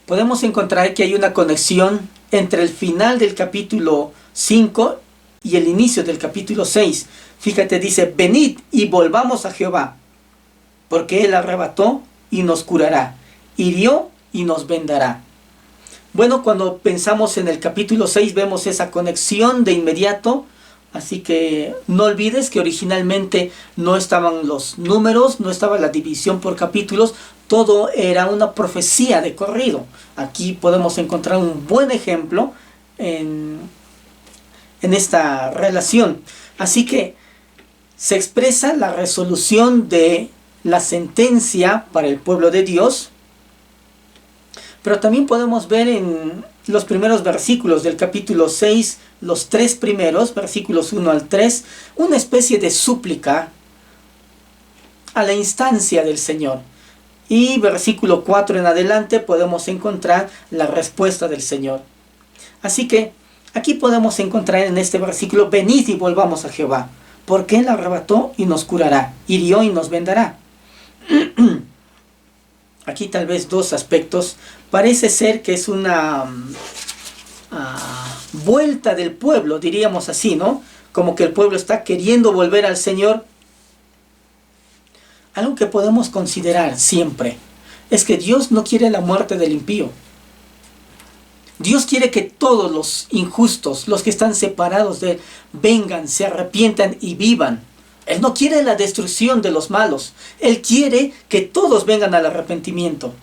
Podemos encontrar que hay una conexión entre el final del capítulo 5 y el inicio del capítulo 6. Fíjate, dice: venid y volvamos a Jehová, porque Él arrebató y nos curará, hirió y nos vendará. Bueno, cuando pensamos en el capítulo 6 vemos esa conexión de inmediato. Así que no olvides que originalmente no estaban los números, no estaba la división por capítulos, todo era una profecía de corrido. Aquí podemos encontrar un buen ejemplo en esta relación. Así que se expresa la resolución de la sentencia para el pueblo de Dios, pero también podemos ver en los primeros versículos del capítulo 6, los 3 primeros, versículos 1 al 3, una especie de súplica a la instancia del Señor. Y versículo 4 en adelante podemos encontrar la respuesta del Señor. Así que aquí podemos encontrar en este versículo: venid y volvamos a Jehová, porque Él arrebató y nos curará, hirió y nos vendará. Aquí tal vez dos aspectos. Parece ser que es una vuelta del pueblo, diríamos así, ¿no? Como que el pueblo está queriendo volver al Señor. Algo que podemos considerar siempre es que Dios no quiere la muerte del impío. Dios quiere que todos los injustos, los que están separados de Él, vengan, se arrepientan y vivan. Él no quiere la destrucción de los malos. Él quiere que todos vengan al arrepentimiento.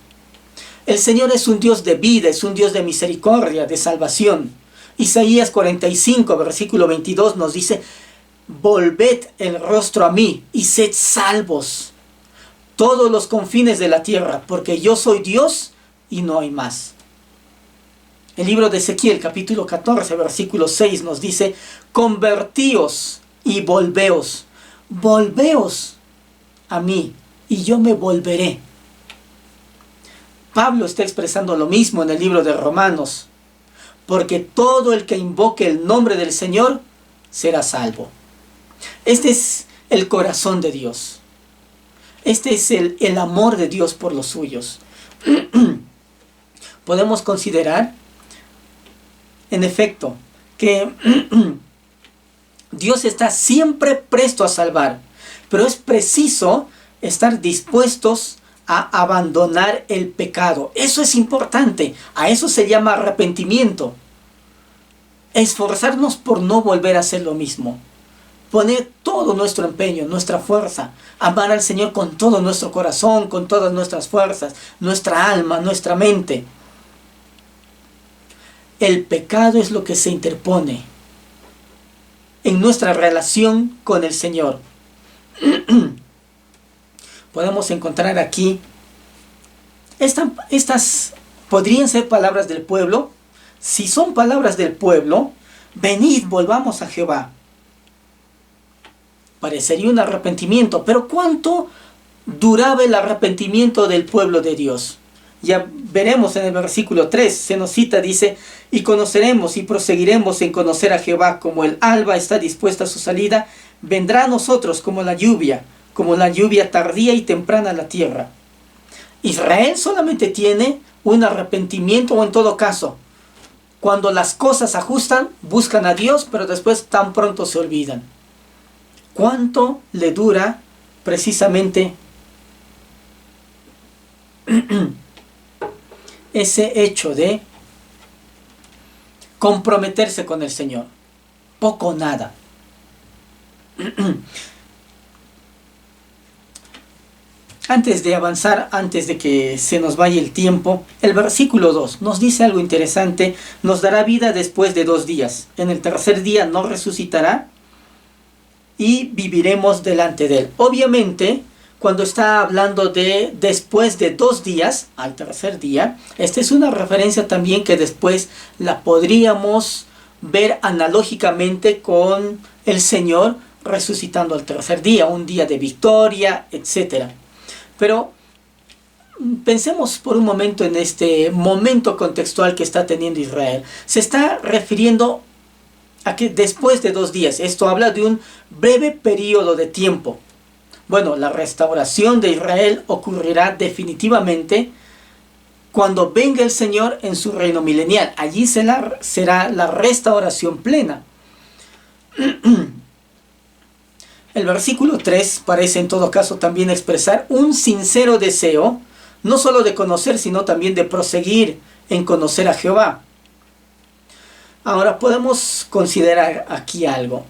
El Señor es un Dios de vida, es un Dios de misericordia, de salvación. Isaías 45, versículo 22 nos dice: volved el rostro a mí y sed salvos, todos los confines de la tierra, porque yo soy Dios y no hay más. El libro de Ezequiel, capítulo 14, versículo 6 nos dice: convertíos y volveos. Volveos a mí y yo me volveré. Pablo está expresando lo mismo en el libro de Romanos: porque todo el que invoque el nombre del Señor será salvo. Este es el corazón de Dios. Este es el amor de Dios por los suyos. Podemos considerar, en efecto, que Dios está siempre presto a salvar, pero es preciso estar dispuestos a abandonar el pecado. Eso es importante. A eso se llama arrepentimiento. Esforzarnos por no volver a hacer lo mismo. Poner todo nuestro empeño, nuestra fuerza. Amar al Señor con todo nuestro corazón, con todas nuestras fuerzas, nuestra alma, nuestra mente. El pecado es lo que se interpone en nuestra relación con el Señor. Podemos encontrar aquí, estas podrían ser palabras del pueblo. Si son palabras del pueblo, venid, volvamos a Jehová. Parecería un arrepentimiento, pero ¿cuánto duraba el arrepentimiento del pueblo de Dios? Ya veremos en el versículo 3, se nos cita, dice: y conoceremos y proseguiremos en conocer a Jehová, como el alba está dispuesta a su salida, vendrá a nosotros como la lluvia tardía y temprana a la tierra. Israel solamente tiene un arrepentimiento, o en todo caso, cuando las cosas ajustan, buscan a Dios, pero después tan pronto se olvidan. ¿Cuánto le dura precisamente ese hecho de comprometerse con el Señor? Poco o nada. Antes de avanzar, antes de que se nos vaya el tiempo, el versículo 2 nos dice algo interesante: nos dará vida después de 2 días. En el tercer día nos resucitará y viviremos delante de Él. Obviamente, cuando está hablando de después de 2 días, al tercer día, esta es una referencia también que después la podríamos ver analógicamente con el Señor resucitando al tercer día, un día de victoria, etc. Pero pensemos por un momento en este momento contextual que está teniendo Israel. Se está refiriendo a que después de 2 días, esto habla de un breve periodo de tiempo. Bueno, la restauración de Israel ocurrirá definitivamente cuando venga el Señor en su reino milenial. Allí será la restauración plena. El versículo 3 parece en todo caso también expresar un sincero deseo, no solo de conocer, sino también de proseguir en conocer a Jehová. Ahora podemos considerar aquí algo.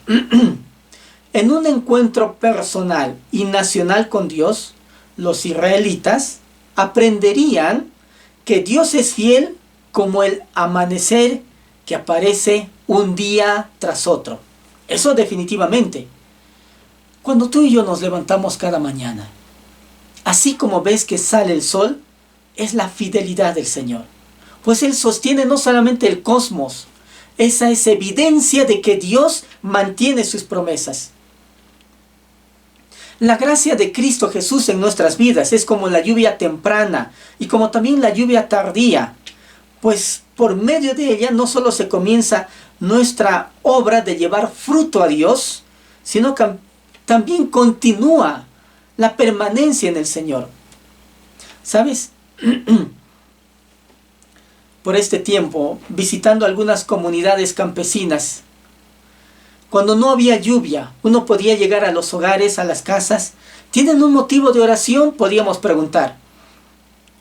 En un encuentro personal y nacional con Dios, los israelitas aprenderían que Dios es fiel como el amanecer que aparece un día tras otro. Eso definitivamente. Cuando tú y yo nos levantamos cada mañana, así como ves que sale el sol, es la fidelidad del Señor. Pues Él sostiene no solamente el cosmos, esa es evidencia de que Dios mantiene sus promesas. La gracia de Cristo Jesús en nuestras vidas es como la lluvia temprana y como también la lluvia tardía, pues por medio de ella no solo se comienza nuestra obra de llevar fruto a Dios, sino que también continúa la permanencia en el Señor. ¿Sabes? Por este tiempo, visitando algunas comunidades campesinas, cuando no había lluvia, uno podía llegar a los hogares, a las casas. ¿Tienen un motivo de oración?, podíamos preguntar.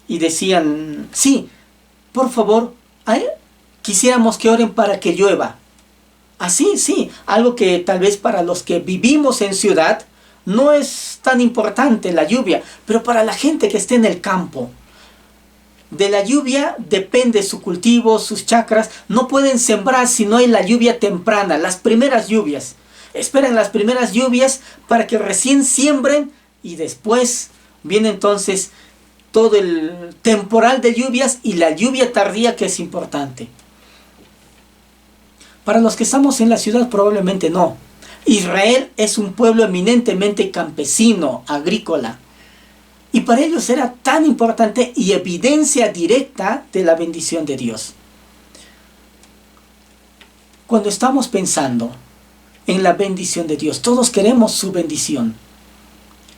Y decían: sí, por favor, quisiéramos que oren para que llueva. Así, sí, algo que tal vez para los que vivimos en ciudad no es tan importante la lluvia, pero para la gente que esté en el campo, de la lluvia depende su cultivo, sus chacras. No pueden sembrar si no hay la lluvia temprana, las primeras lluvias. Esperan las primeras lluvias para que recién siembren y después viene entonces todo el temporal de lluvias y la lluvia tardía, que es importante. Para los que estamos en la ciudad probablemente no. Israel es un pueblo eminentemente campesino, agrícola. Y para ellos era tan importante y evidencia directa de la bendición de Dios. Cuando estamos pensando en la bendición de Dios, todos queremos su bendición,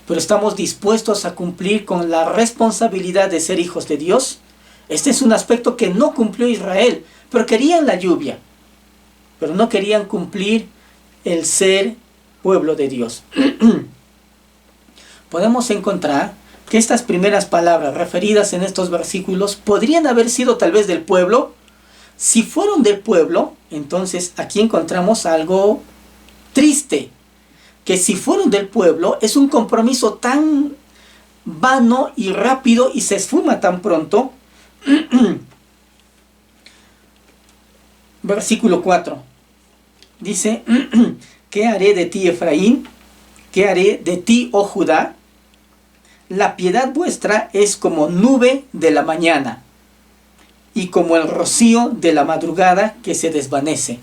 pero estamos dispuestos a cumplir con la responsabilidad de ser hijos de Dios. Este es un aspecto que no cumplió Israel, pero querían la lluvia, pero no querían cumplir el ser pueblo de Dios. Podemos encontrar que estas primeras palabras referidas en estos versículos podrían haber sido tal vez del pueblo. Si fueron del pueblo, entonces aquí encontramos algo triste, que si fueron del pueblo es un compromiso tan vano y rápido y se esfuma tan pronto. Versículo 4 dice: ¿qué haré de ti, Efraín? ¿Qué haré de ti, oh Judá? La piedad vuestra es como nube de la mañana y como el rocío de la madrugada que se desvanece.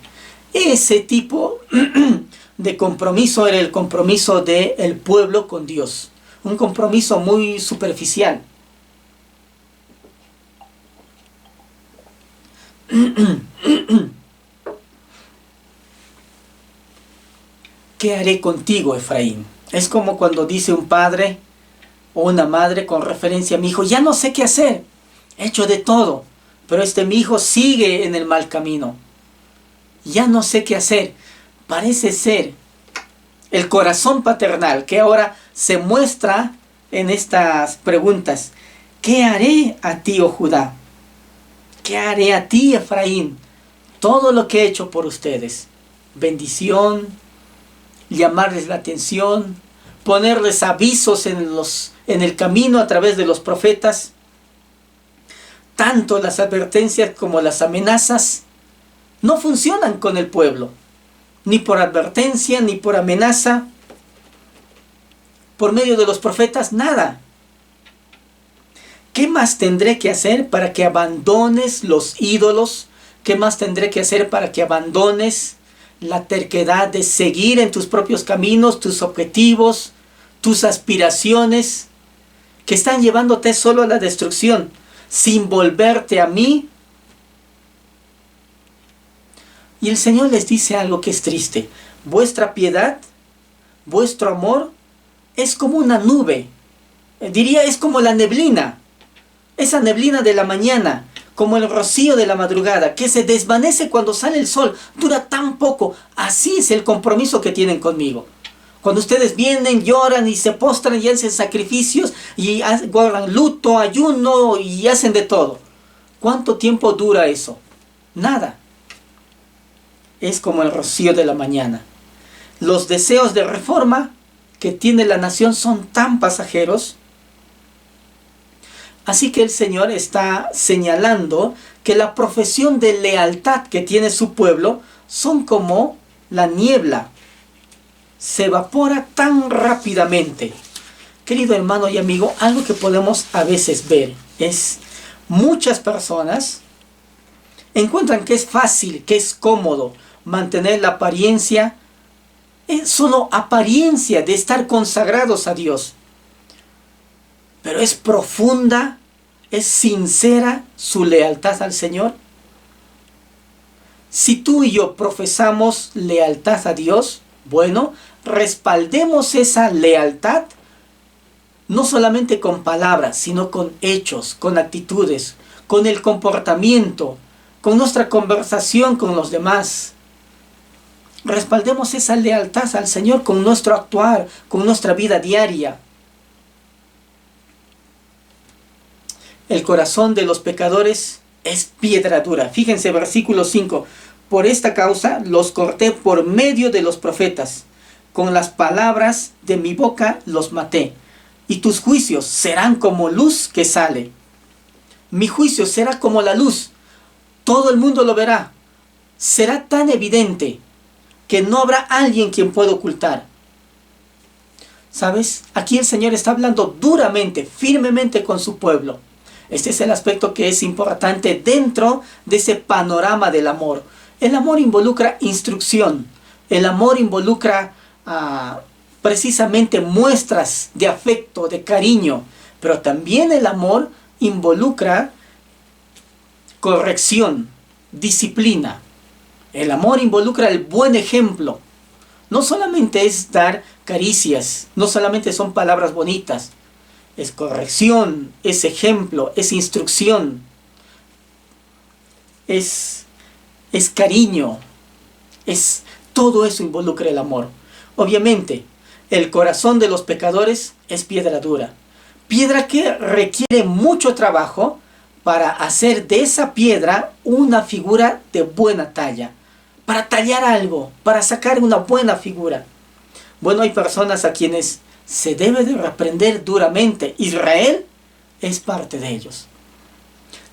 Ese tipo de compromiso era el compromiso del pueblo con Dios. Un compromiso muy superficial. ¿Qué haré contigo, Efraín? Es como cuando dice un padre o una madre con referencia a mi hijo: ya no sé qué hacer, he hecho de todo, pero mi hijo sigue en el mal camino. Ya no sé qué hacer. Parece ser el corazón paternal que ahora se muestra en estas preguntas. ¿Qué haré a ti, oh Judá? ¿Qué haré a ti, Efraín? Todo lo que he hecho por ustedes. Bendición, llamarles la atención, ponerles avisos en el camino a través de los profetas. Tanto las advertencias como las amenazas no funcionan con el pueblo. Ni por advertencia, ni por amenaza. Por medio de los profetas, nada. ¿Qué más tendré que hacer para que abandones los ídolos? ¿Qué más tendré que hacer para que abandones la terquedad de seguir en tus propios caminos, tus objetivos, tus aspiraciones, que están llevándote solo a la destrucción, sin volverte a mí? Y el Señor les dice algo que es triste. Vuestra piedad, vuestro amor, es como una nube. Diría, es como la neblina. Esa neblina de la mañana, como el rocío de la madrugada, que se desvanece cuando sale el sol. Dura tan poco. Así es el compromiso que tienen conmigo. Cuando ustedes vienen, lloran y se postran y hacen sacrificios y guardan luto, ayuno y hacen de todo. ¿Cuánto tiempo dura eso? Nada. Es como el rocío de la mañana. Los deseos de reforma que tiene la nación son tan pasajeros. Así que el Señor está señalando que la profesión de lealtad que tiene su pueblo son como la niebla. Se evapora tan rápidamente. Querido hermano y amigo, algo que podemos a veces ver es muchas personas encuentran que es fácil, que es cómodo mantener la apariencia, solo apariencia de estar consagrados a Dios. Pero es profunda, es sincera su lealtad al Señor. Si tú y yo profesamos lealtad a Dios, bueno, respaldemos esa lealtad no solamente con palabras, sino con hechos, con actitudes, con el comportamiento, con nuestra conversación con los demás. Respaldemos esa lealtad al Señor con nuestro actuar, con nuestra vida diaria. El corazón de los pecadores es piedra dura. Fíjense, versículo 5. Por esta causa los corté por medio de los profetas, con las palabras de mi boca los maté, y tus juicios serán como luz que sale. Mi juicio será como la luz, todo el mundo lo verá. Será tan evidente que no habrá alguien quien pueda ocultar. ¿Sabes? Aquí el Señor está hablando duramente, firmemente con su pueblo. Este es el aspecto que es importante dentro de ese panorama del amor. El amor involucra instrucción. El amor involucra precisamente muestras de afecto, de cariño. Pero también el amor involucra corrección, disciplina. El amor involucra el buen ejemplo. No solamente es dar caricias, no solamente son palabras bonitas. Es corrección, es ejemplo, es instrucción, es cariño, todo eso involucra el amor. Obviamente, el corazón de los pecadores es piedra dura, piedra que requiere mucho trabajo para hacer de esa piedra una figura de buena talla, para tallar algo, para sacar una buena figura. Bueno, hay personas a quienes se debe de reprender duramente. Israel es parte de ellos.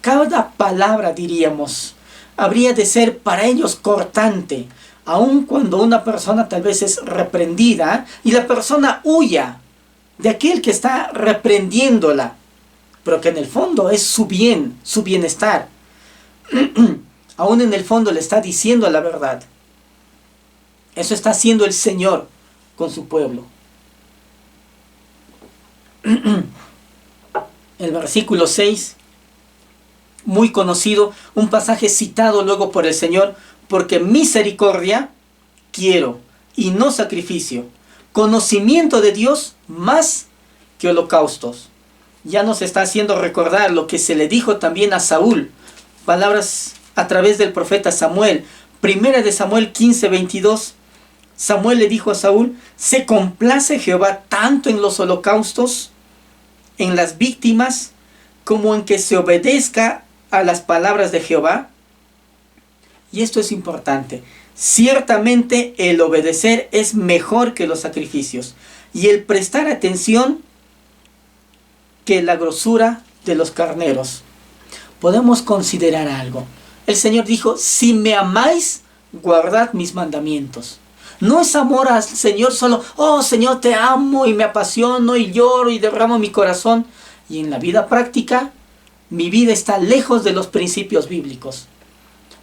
Cada palabra, diríamos, habría de ser para ellos cortante, aun cuando una persona tal vez es reprendida y la persona huya de aquel que está reprendiéndola, pero que en el fondo es su bien, su bienestar. Aún en el fondo le está diciendo la verdad. Eso está haciendo el Señor con su pueblo. El versículo 6, muy conocido, un pasaje citado luego por el Señor: porque misericordia quiero y no sacrificio, conocimiento de Dios más que holocaustos. Ya nos está haciendo recordar lo que se le dijo también a Saúl, palabras a través del profeta Samuel. Primera de Samuel 15:22. Samuel le dijo a Saúl: ¿se complace Jehová tanto en los holocaustos, en las víctimas, como en que se obedezca a las palabras de Jehová? Y esto es importante. Ciertamente el obedecer es mejor que los sacrificios, y el prestar atención que la grosura de los carneros. Podemos considerar algo. El Señor dijo: si me amáis, guardad mis mandamientos. No es amor al Señor solo: oh Señor, te amo y me apasiono y lloro y derramo mi corazón. Y en la vida práctica, mi vida está lejos de los principios bíblicos.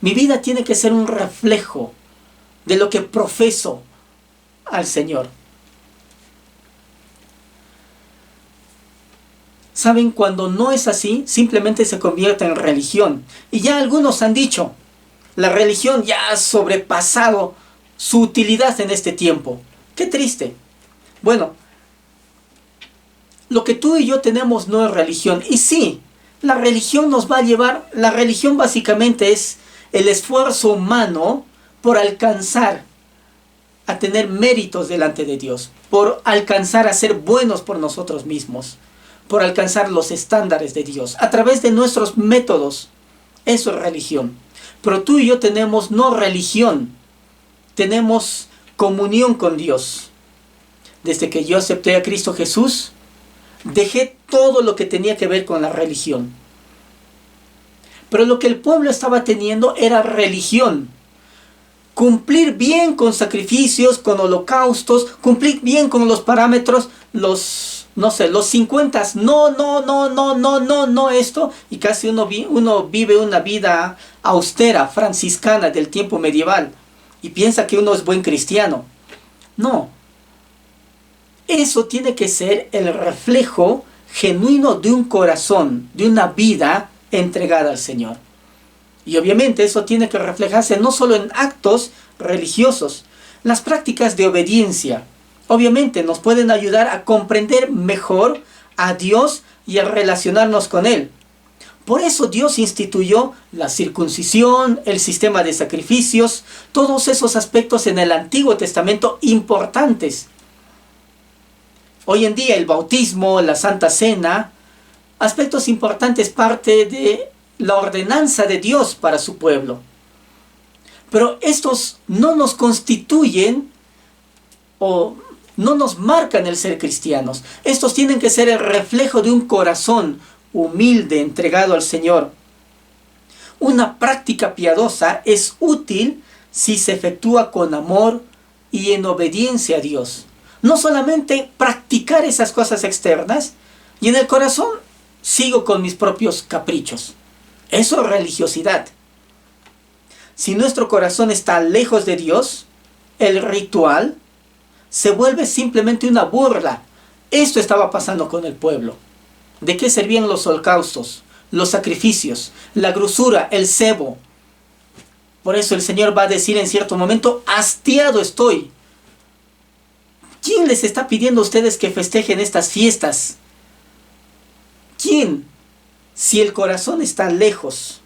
Mi vida tiene que ser un reflejo de lo que profeso al Señor. ¿Saben? Cuando no es así, simplemente se convierte en religión. Y ya algunos han dicho: la religión ya ha sobrepasado su utilidad en este tiempo. ¡Qué triste! Bueno, lo que tú y yo tenemos no es religión. Y sí, la religión nos va a llevar... La religión básicamente es el esfuerzo humano por alcanzar a tener méritos delante de Dios, por alcanzar a ser buenos por nosotros mismos, por alcanzar los estándares de Dios, a través de nuestros métodos. Eso es religión. Pero tú y yo tenemos no religión, tenemos comunión con Dios. Desde que yo acepté a Cristo Jesús, dejé todo lo que tenía que ver con la religión. Pero lo que el pueblo estaba teniendo era religión. Cumplir bien con sacrificios, con holocaustos, cumplir bien con los parámetros, los 50, no esto, y casi uno vive una vida austera, franciscana del tiempo medieval, y piensa que uno es buen cristiano. No. Eso tiene que ser el reflejo genuino de un corazón, de una vida entregada al Señor. Y obviamente eso tiene que reflejarse no solo en actos religiosos. Las prácticas de obediencia obviamente nos pueden ayudar a comprender mejor a Dios y a relacionarnos con Él. Por eso Dios instituyó la circuncisión, el sistema de sacrificios, todos esos aspectos en el Antiguo Testamento importantes. Hoy en día el bautismo, la Santa Cena, aspectos importantes, parte de la ordenanza de Dios para su pueblo. Pero estos no nos constituyen o no nos marcan el ser cristianos. Estos tienen que ser el reflejo de un corazón humilde, entregado al Señor. Una práctica piadosa es útil si se efectúa con amor y en obediencia a Dios. No solamente practicar esas cosas externas y en el corazón sigo con mis propios caprichos. Eso es religiosidad. Si nuestro corazón está lejos de Dios, el ritual se vuelve simplemente una burla. Esto estaba pasando con el pueblo. ¿De qué servían los holocaustos, los sacrificios, la grosura, el cebo? Por eso el Señor va a decir en cierto momento, hastiado estoy. ¿Quién les está pidiendo a ustedes que festejen estas fiestas? ¿Quién? Si el corazón está lejos.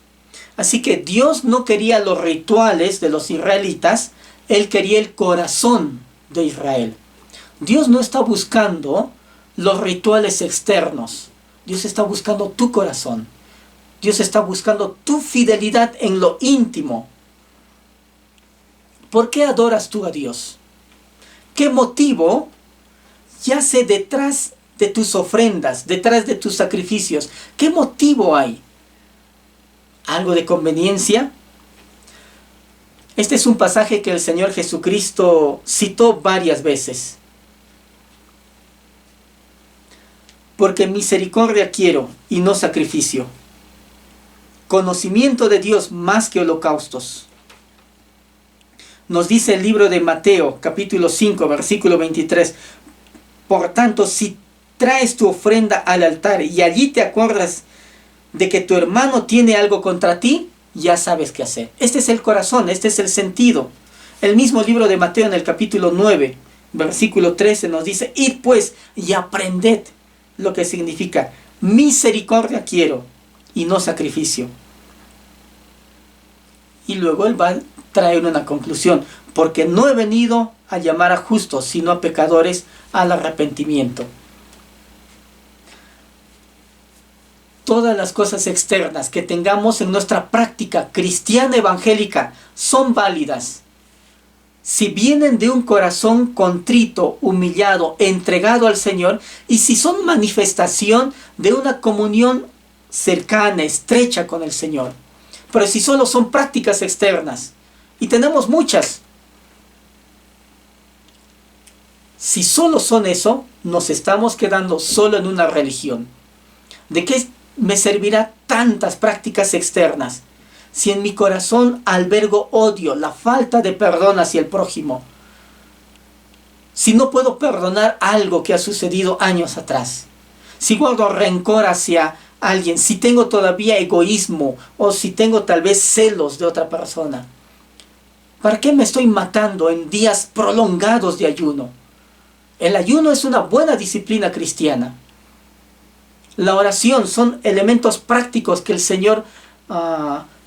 Así que Dios no quería los rituales de los israelitas, Él quería el corazón de Israel. Dios no está buscando los rituales externos. Dios está buscando tu corazón. Dios está buscando tu fidelidad en lo íntimo. ¿Por qué adoras tú a Dios? ¿Qué motivo yace detrás de tus ofrendas, detrás de tus sacrificios? ¿Qué motivo hay? ¿Algo de conveniencia? Este es un pasaje que el Señor Jesucristo citó varias veces. Porque misericordia quiero y no sacrificio. Conocimiento de Dios más que holocaustos. Nos dice el libro de Mateo, capítulo 5, versículo 23. Por tanto, si traes tu ofrenda al altar y allí te acuerdas de que tu hermano tiene algo contra ti, ya sabes qué hacer. Este es el corazón, este es el sentido. El mismo libro de Mateo en el capítulo 9, versículo 13 nos dice, id pues y aprended lo que significa misericordia quiero y no sacrificio. Y luego él va a traer una conclusión, porque no he venido a llamar a justos, sino a pecadores al arrepentimiento. Todas las cosas externas que tengamos en nuestra práctica cristiana evangélica son válidas si vienen de un corazón contrito, humillado, entregado al Señor, y si son manifestación de una comunión cercana, estrecha con el Señor. Pero si solo son prácticas externas, y tenemos muchas, si solo son eso, nos estamos quedando solo en una religión. ¿De qué me servirá tantas prácticas externas si en mi corazón albergo odio, la falta de perdón hacia el prójimo? Si no puedo perdonar algo que ha sucedido años atrás, si guardo rencor hacia alguien, si tengo todavía egoísmo o si tengo tal vez celos de otra persona, ¿para qué me estoy matando en días prolongados de ayuno? El ayuno es una buena disciplina cristiana. La oración son elementos prácticos que el Señor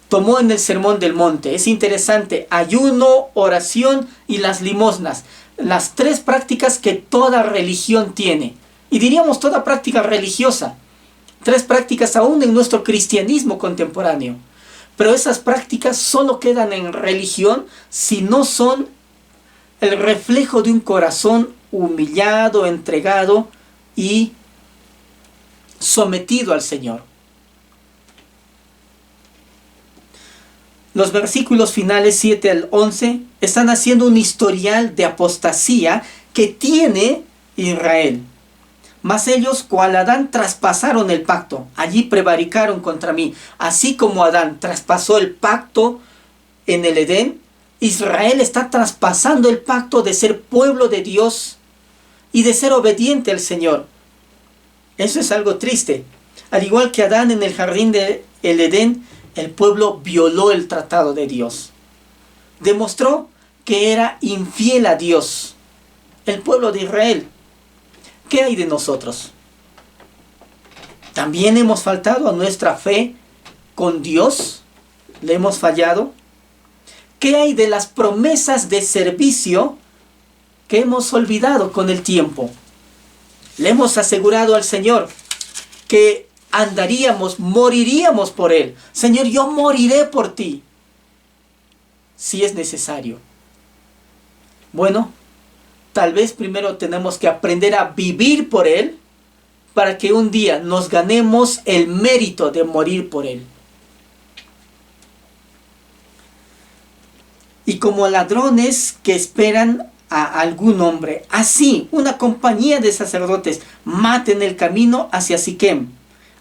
tomó en el Sermón del Monte. Es interesante, ayuno, oración y las limosnas. Las tres prácticas que toda religión tiene. Y diríamos toda práctica religiosa. Tres prácticas aún en nuestro cristianismo contemporáneo. Pero esas prácticas solo quedan en religión si no son el reflejo de un corazón humillado, entregado y sometido al Señor. Los versículos finales 7 al 11 están haciendo un historial de apostasía que tiene Israel. Mas ellos, cual Adán, traspasaron el pacto. Allí prevaricaron contra mí. Así como Adán traspasó el pacto en el Edén, Israel está traspasando el pacto de ser pueblo de Dios y de ser obediente al Señor. Eso es algo triste. Al igual que Adán en el jardín del Edén, el pueblo violó el tratado de Dios. Demostró que era infiel a Dios. El pueblo de Israel. ¿Qué hay de nosotros? ¿También hemos faltado a nuestra fe con Dios? ¿Le hemos fallado? ¿Qué hay de las promesas de servicio que hemos olvidado con el tiempo? Le hemos asegurado al Señor que andaríamos, moriríamos por Él. Señor, yo moriré por ti, si es necesario. Bueno, tal vez primero tenemos que aprender a vivir por Él para que un día nos ganemos el mérito de morir por Él. Y como ladrones que esperan a algún hombre, así una compañía de sacerdotes mata en el camino hacia Siquem.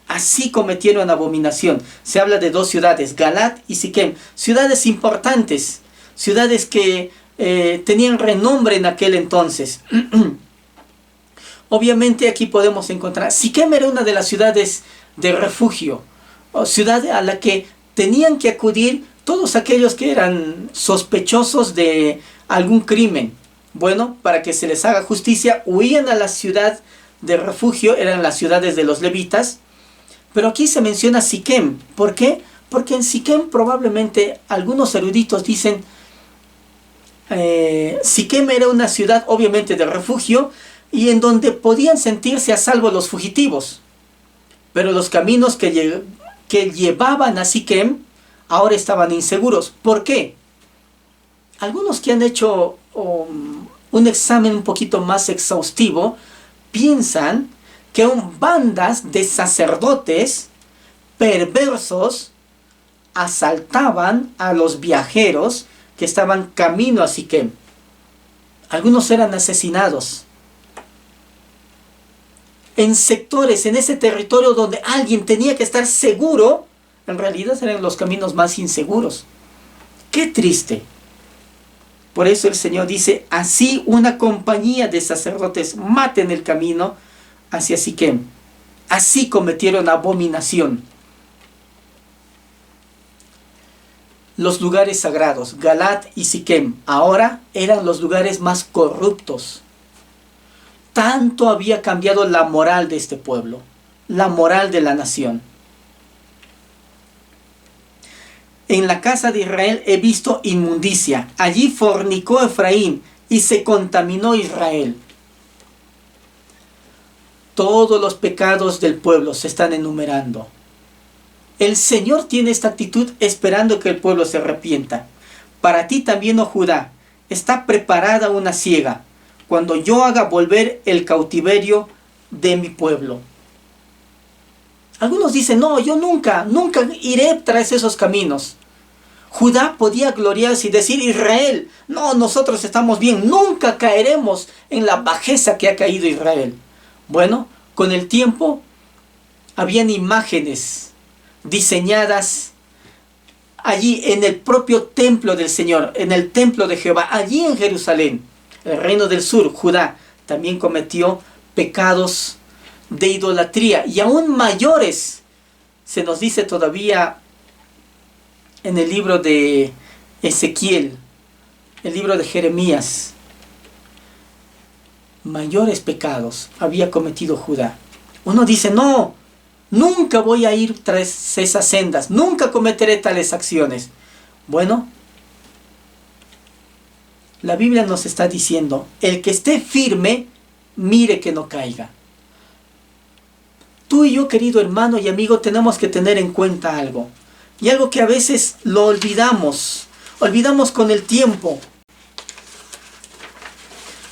Así cometieron abominación. Se habla de dos ciudades, Galat y Siquem, ciudades importantes, ciudades que tenían renombre en aquel entonces. Obviamente aquí podemos encontrar, Siquem era una de las ciudades de refugio, o ciudad a la que tenían que acudir todos aquellos que eran sospechosos de algún crimen. Bueno, para que se les haga justicia, huían a la ciudad de refugio, eran las ciudades de los levitas. Pero aquí se menciona Siquem. ¿Por qué? Porque en Siquem probablemente algunos eruditos dicen Siquem era una ciudad obviamente de refugio y en donde podían sentirse a salvo los fugitivos. Pero los caminos que llevaban a Siquem ahora estaban inseguros. ¿Por qué? Algunos que han hecho un examen un poquito más exhaustivo piensan que bandas de sacerdotes perversos asaltaban a los viajeros que estaban camino a Siquem. Algunos eran asesinados. En sectores, en ese territorio donde alguien tenía que estar seguro, en realidad eran los caminos más inseguros. ¡Qué triste! Por eso el Señor dice, así una compañía de sacerdotes mata en el camino hacia Siquem. Así cometieron abominación. Los lugares sagrados, Galat y Siquem, ahora eran los lugares más corruptos. Tanto había cambiado la moral de este pueblo, la moral de la nación. En la casa de Israel he visto inmundicia. Allí fornicó Efraín y se contaminó Israel. Todos los pecados del pueblo se están enumerando. El Señor tiene esta actitud esperando que el pueblo se arrepienta. Para ti también, oh Judá, está preparada una siega, cuando yo haga volver el cautiverio de mi pueblo. Algunos dicen, no, yo nunca iré tras esos caminos. Judá podía gloriarse y decir, Israel, no, nosotros estamos bien, nunca caeremos en la bajeza que ha caído Israel. Bueno, con el tiempo habían imágenes diseñadas allí en el propio templo del Señor, en el templo de Jehová, allí en Jerusalén. El reino del sur, Judá, también cometió pecados de idolatría y aún mayores. Se nos dice todavía en el libro de Ezequiel, el libro de Jeremías, mayores pecados había cometido Judá. Uno dice, no, nunca voy a ir tras esas sendas, nunca cometeré tales acciones. Bueno, la Biblia nos está diciendo, el que esté firme, mire que no caiga. Tú y yo, querido hermano y amigo, tenemos que tener en cuenta algo. Y algo que a veces lo olvidamos con el tiempo.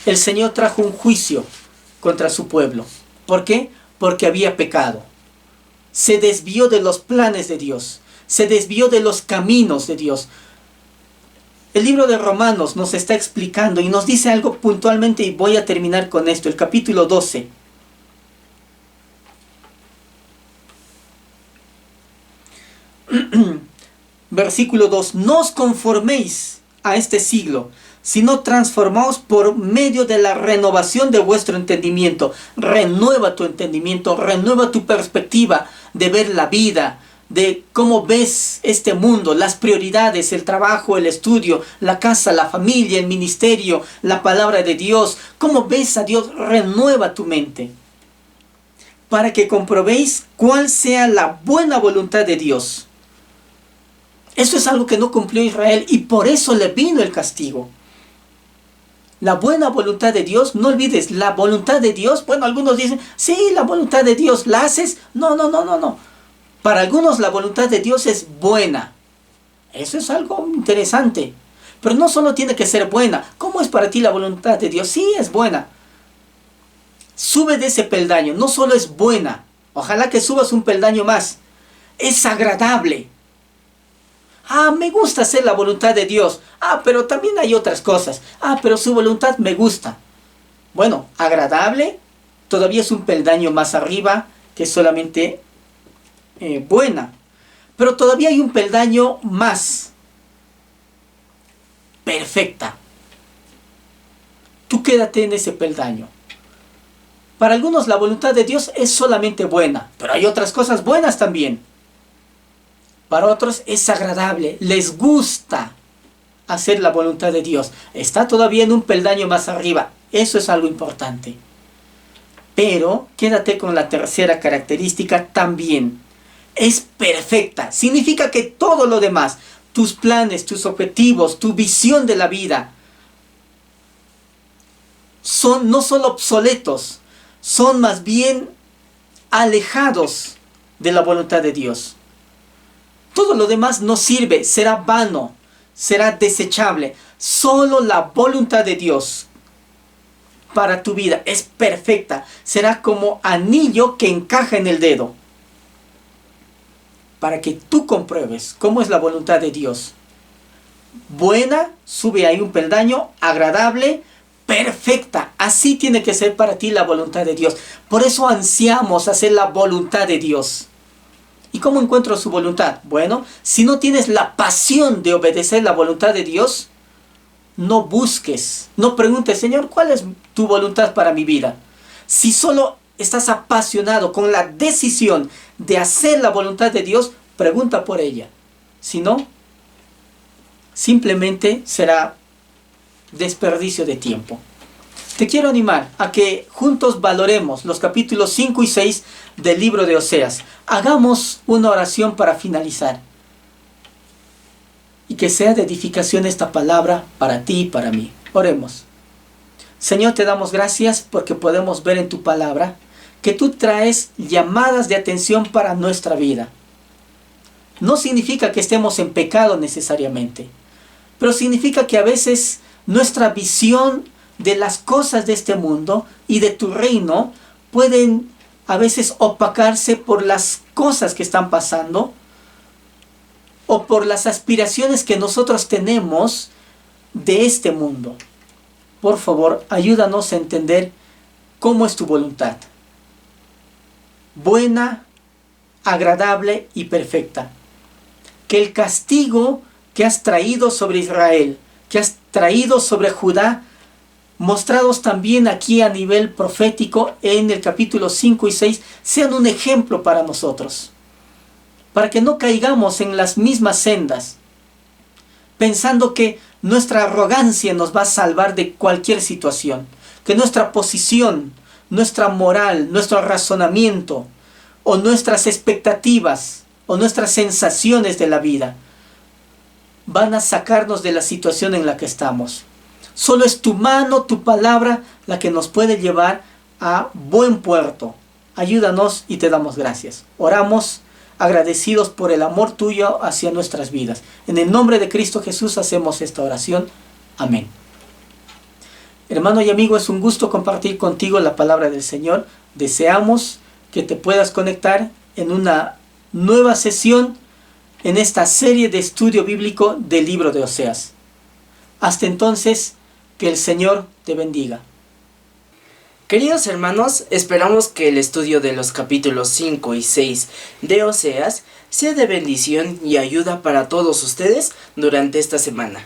El Señor trajo un juicio contra su pueblo. ¿Por qué? Porque había pecado. Se desvió de los planes de Dios. Se desvió de los caminos de Dios. El libro de Romanos nos está explicando y nos dice algo puntualmente, y voy a terminar con esto. El capítulo 12. Versículo 2. No os conforméis a este siglo, sino transformaos por medio de la renovación de vuestro entendimiento. Renueva tu entendimiento, renueva tu perspectiva de ver la vida, de cómo ves este mundo, las prioridades, el trabajo, el estudio, la casa, la familia, el ministerio, la palabra de Dios. Cómo ves a Dios, renueva tu mente, para que comprobéis cuál sea la buena voluntad de Dios. Eso es algo que no cumplió Israel y por eso le vino el castigo. La buena voluntad de Dios, no olvides, la voluntad de Dios. Bueno, algunos dicen, sí, la voluntad de Dios, ¿la haces? No. Para algunos la voluntad de Dios es buena. Eso es algo interesante. Pero no solo tiene que ser buena. ¿Cómo es para ti la voluntad de Dios? Sí, es buena. Sube de ese peldaño. No solo es buena. Ojalá que subas un peldaño más. Es agradable. Me gusta hacer la voluntad de Dios. Pero también hay otras cosas. Pero su voluntad me gusta. Bueno, agradable todavía es un peldaño más arriba que solamente buena. Pero todavía hay un peldaño más. Perfecta. Tú quédate en ese peldaño. Para algunos la voluntad de Dios es solamente buena, pero hay otras cosas buenas también. Para otros es agradable, les gusta hacer la voluntad de Dios. Está todavía en un peldaño más arriba. Eso es algo importante. Pero quédate con la tercera característica también. Es perfecta. Significa que todo lo demás, tus planes, tus objetivos, tu visión de la vida, son no solo obsoletos, son más bien alejados de la voluntad de Dios. Todo lo demás no sirve, será vano, será desechable. Solo la voluntad de Dios para tu vida es perfecta. Será como anillo que encaja en el dedo. Para que tú compruebes cómo es la voluntad de Dios. Buena, sube ahí un peldaño, agradable, perfecta. Así tiene que ser para ti la voluntad de Dios. Por eso ansiamos hacer la voluntad de Dios. ¿Y cómo encuentro su voluntad? Bueno, si no tienes la pasión de obedecer la voluntad de Dios, no busques, no preguntes, Señor, ¿cuál es tu voluntad para mi vida? Si solo estás apasionado con la decisión de hacer la voluntad de Dios, pregunta por ella. Si no, simplemente será desperdicio de tiempo. Te quiero animar a que juntos valoremos los capítulos 5 y 6 del libro de Oseas. Hagamos una oración para finalizar. Y que sea de edificación esta palabra para ti y para mí. Oremos. Señor, te damos gracias porque podemos ver en tu palabra que tú traes llamadas de atención para nuestra vida. No significa que estemos en pecado necesariamente, pero significa que a veces nuestra visión de las cosas de este mundo y de tu reino pueden a veces opacarse por las cosas que están pasando o por las aspiraciones que nosotros tenemos de este mundo. Por favor, ayúdanos a entender cómo es tu voluntad. Buena, agradable y perfecta. Que el castigo que has traído sobre Israel, que has traído sobre Judá, mostrados también aquí a nivel profético en el capítulo 5 y 6, sean un ejemplo para nosotros. Para que no caigamos en las mismas sendas, pensando que nuestra arrogancia nos va a salvar de cualquier situación. Que nuestra posición, nuestra moral, nuestro razonamiento, o nuestras expectativas, o nuestras sensaciones de la vida, van a sacarnos de la situación en la que estamos. Solo es tu mano, tu palabra, la que nos puede llevar a buen puerto. Ayúdanos y te damos gracias. Oramos agradecidos por el amor tuyo hacia nuestras vidas. En el nombre de Cristo Jesús hacemos esta oración. Amén. Hermano y amigo, es un gusto compartir contigo la palabra del Señor. Deseamos que te puedas conectar en una nueva sesión en esta serie de estudio bíblico del libro de Oseas. Hasta entonces, que el Señor te bendiga. Queridos hermanos, esperamos que el estudio de los capítulos 5 y 6 de Oseas sea de bendición y ayuda para todos ustedes durante esta semana.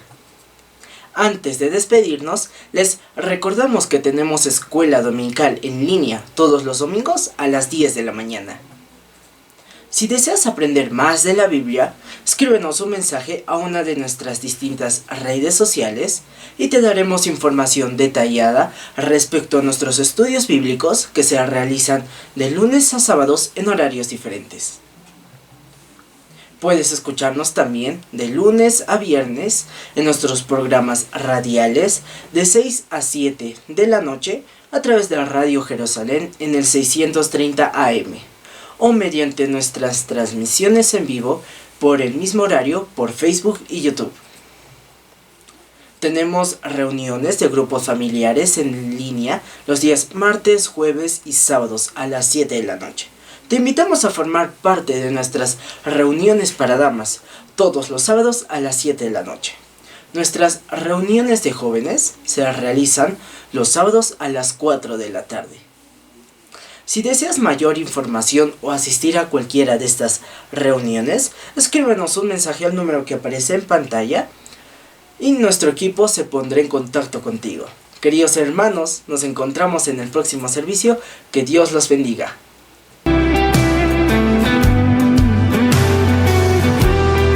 Antes de despedirnos, les recordamos que tenemos escuela dominical en línea todos los domingos a las 10 de la mañana. Si deseas aprender más de la Biblia, escríbenos un mensaje a una de nuestras distintas redes sociales y te daremos información detallada respecto a nuestros estudios bíblicos que se realizan de lunes a sábados en horarios diferentes. Puedes escucharnos también de lunes a viernes en nuestros programas radiales de 6 a 7 de la noche a través de Radio Jerusalén en el 630 AM. O mediante nuestras transmisiones en vivo por el mismo horario por Facebook y YouTube. Tenemos reuniones de grupos familiares en línea los días martes, jueves y sábados a las 7 de la noche. Te invitamos a formar parte de nuestras reuniones para damas, todos los sábados a las 7 de la noche. Nuestras reuniones de jóvenes se realizan los sábados a las 4 de la tarde. Si deseas mayor información o asistir a cualquiera de estas reuniones, escríbenos un mensaje al número que aparece en pantalla y nuestro equipo se pondrá en contacto contigo. Queridos hermanos, nos encontramos en el próximo servicio. Que Dios los bendiga.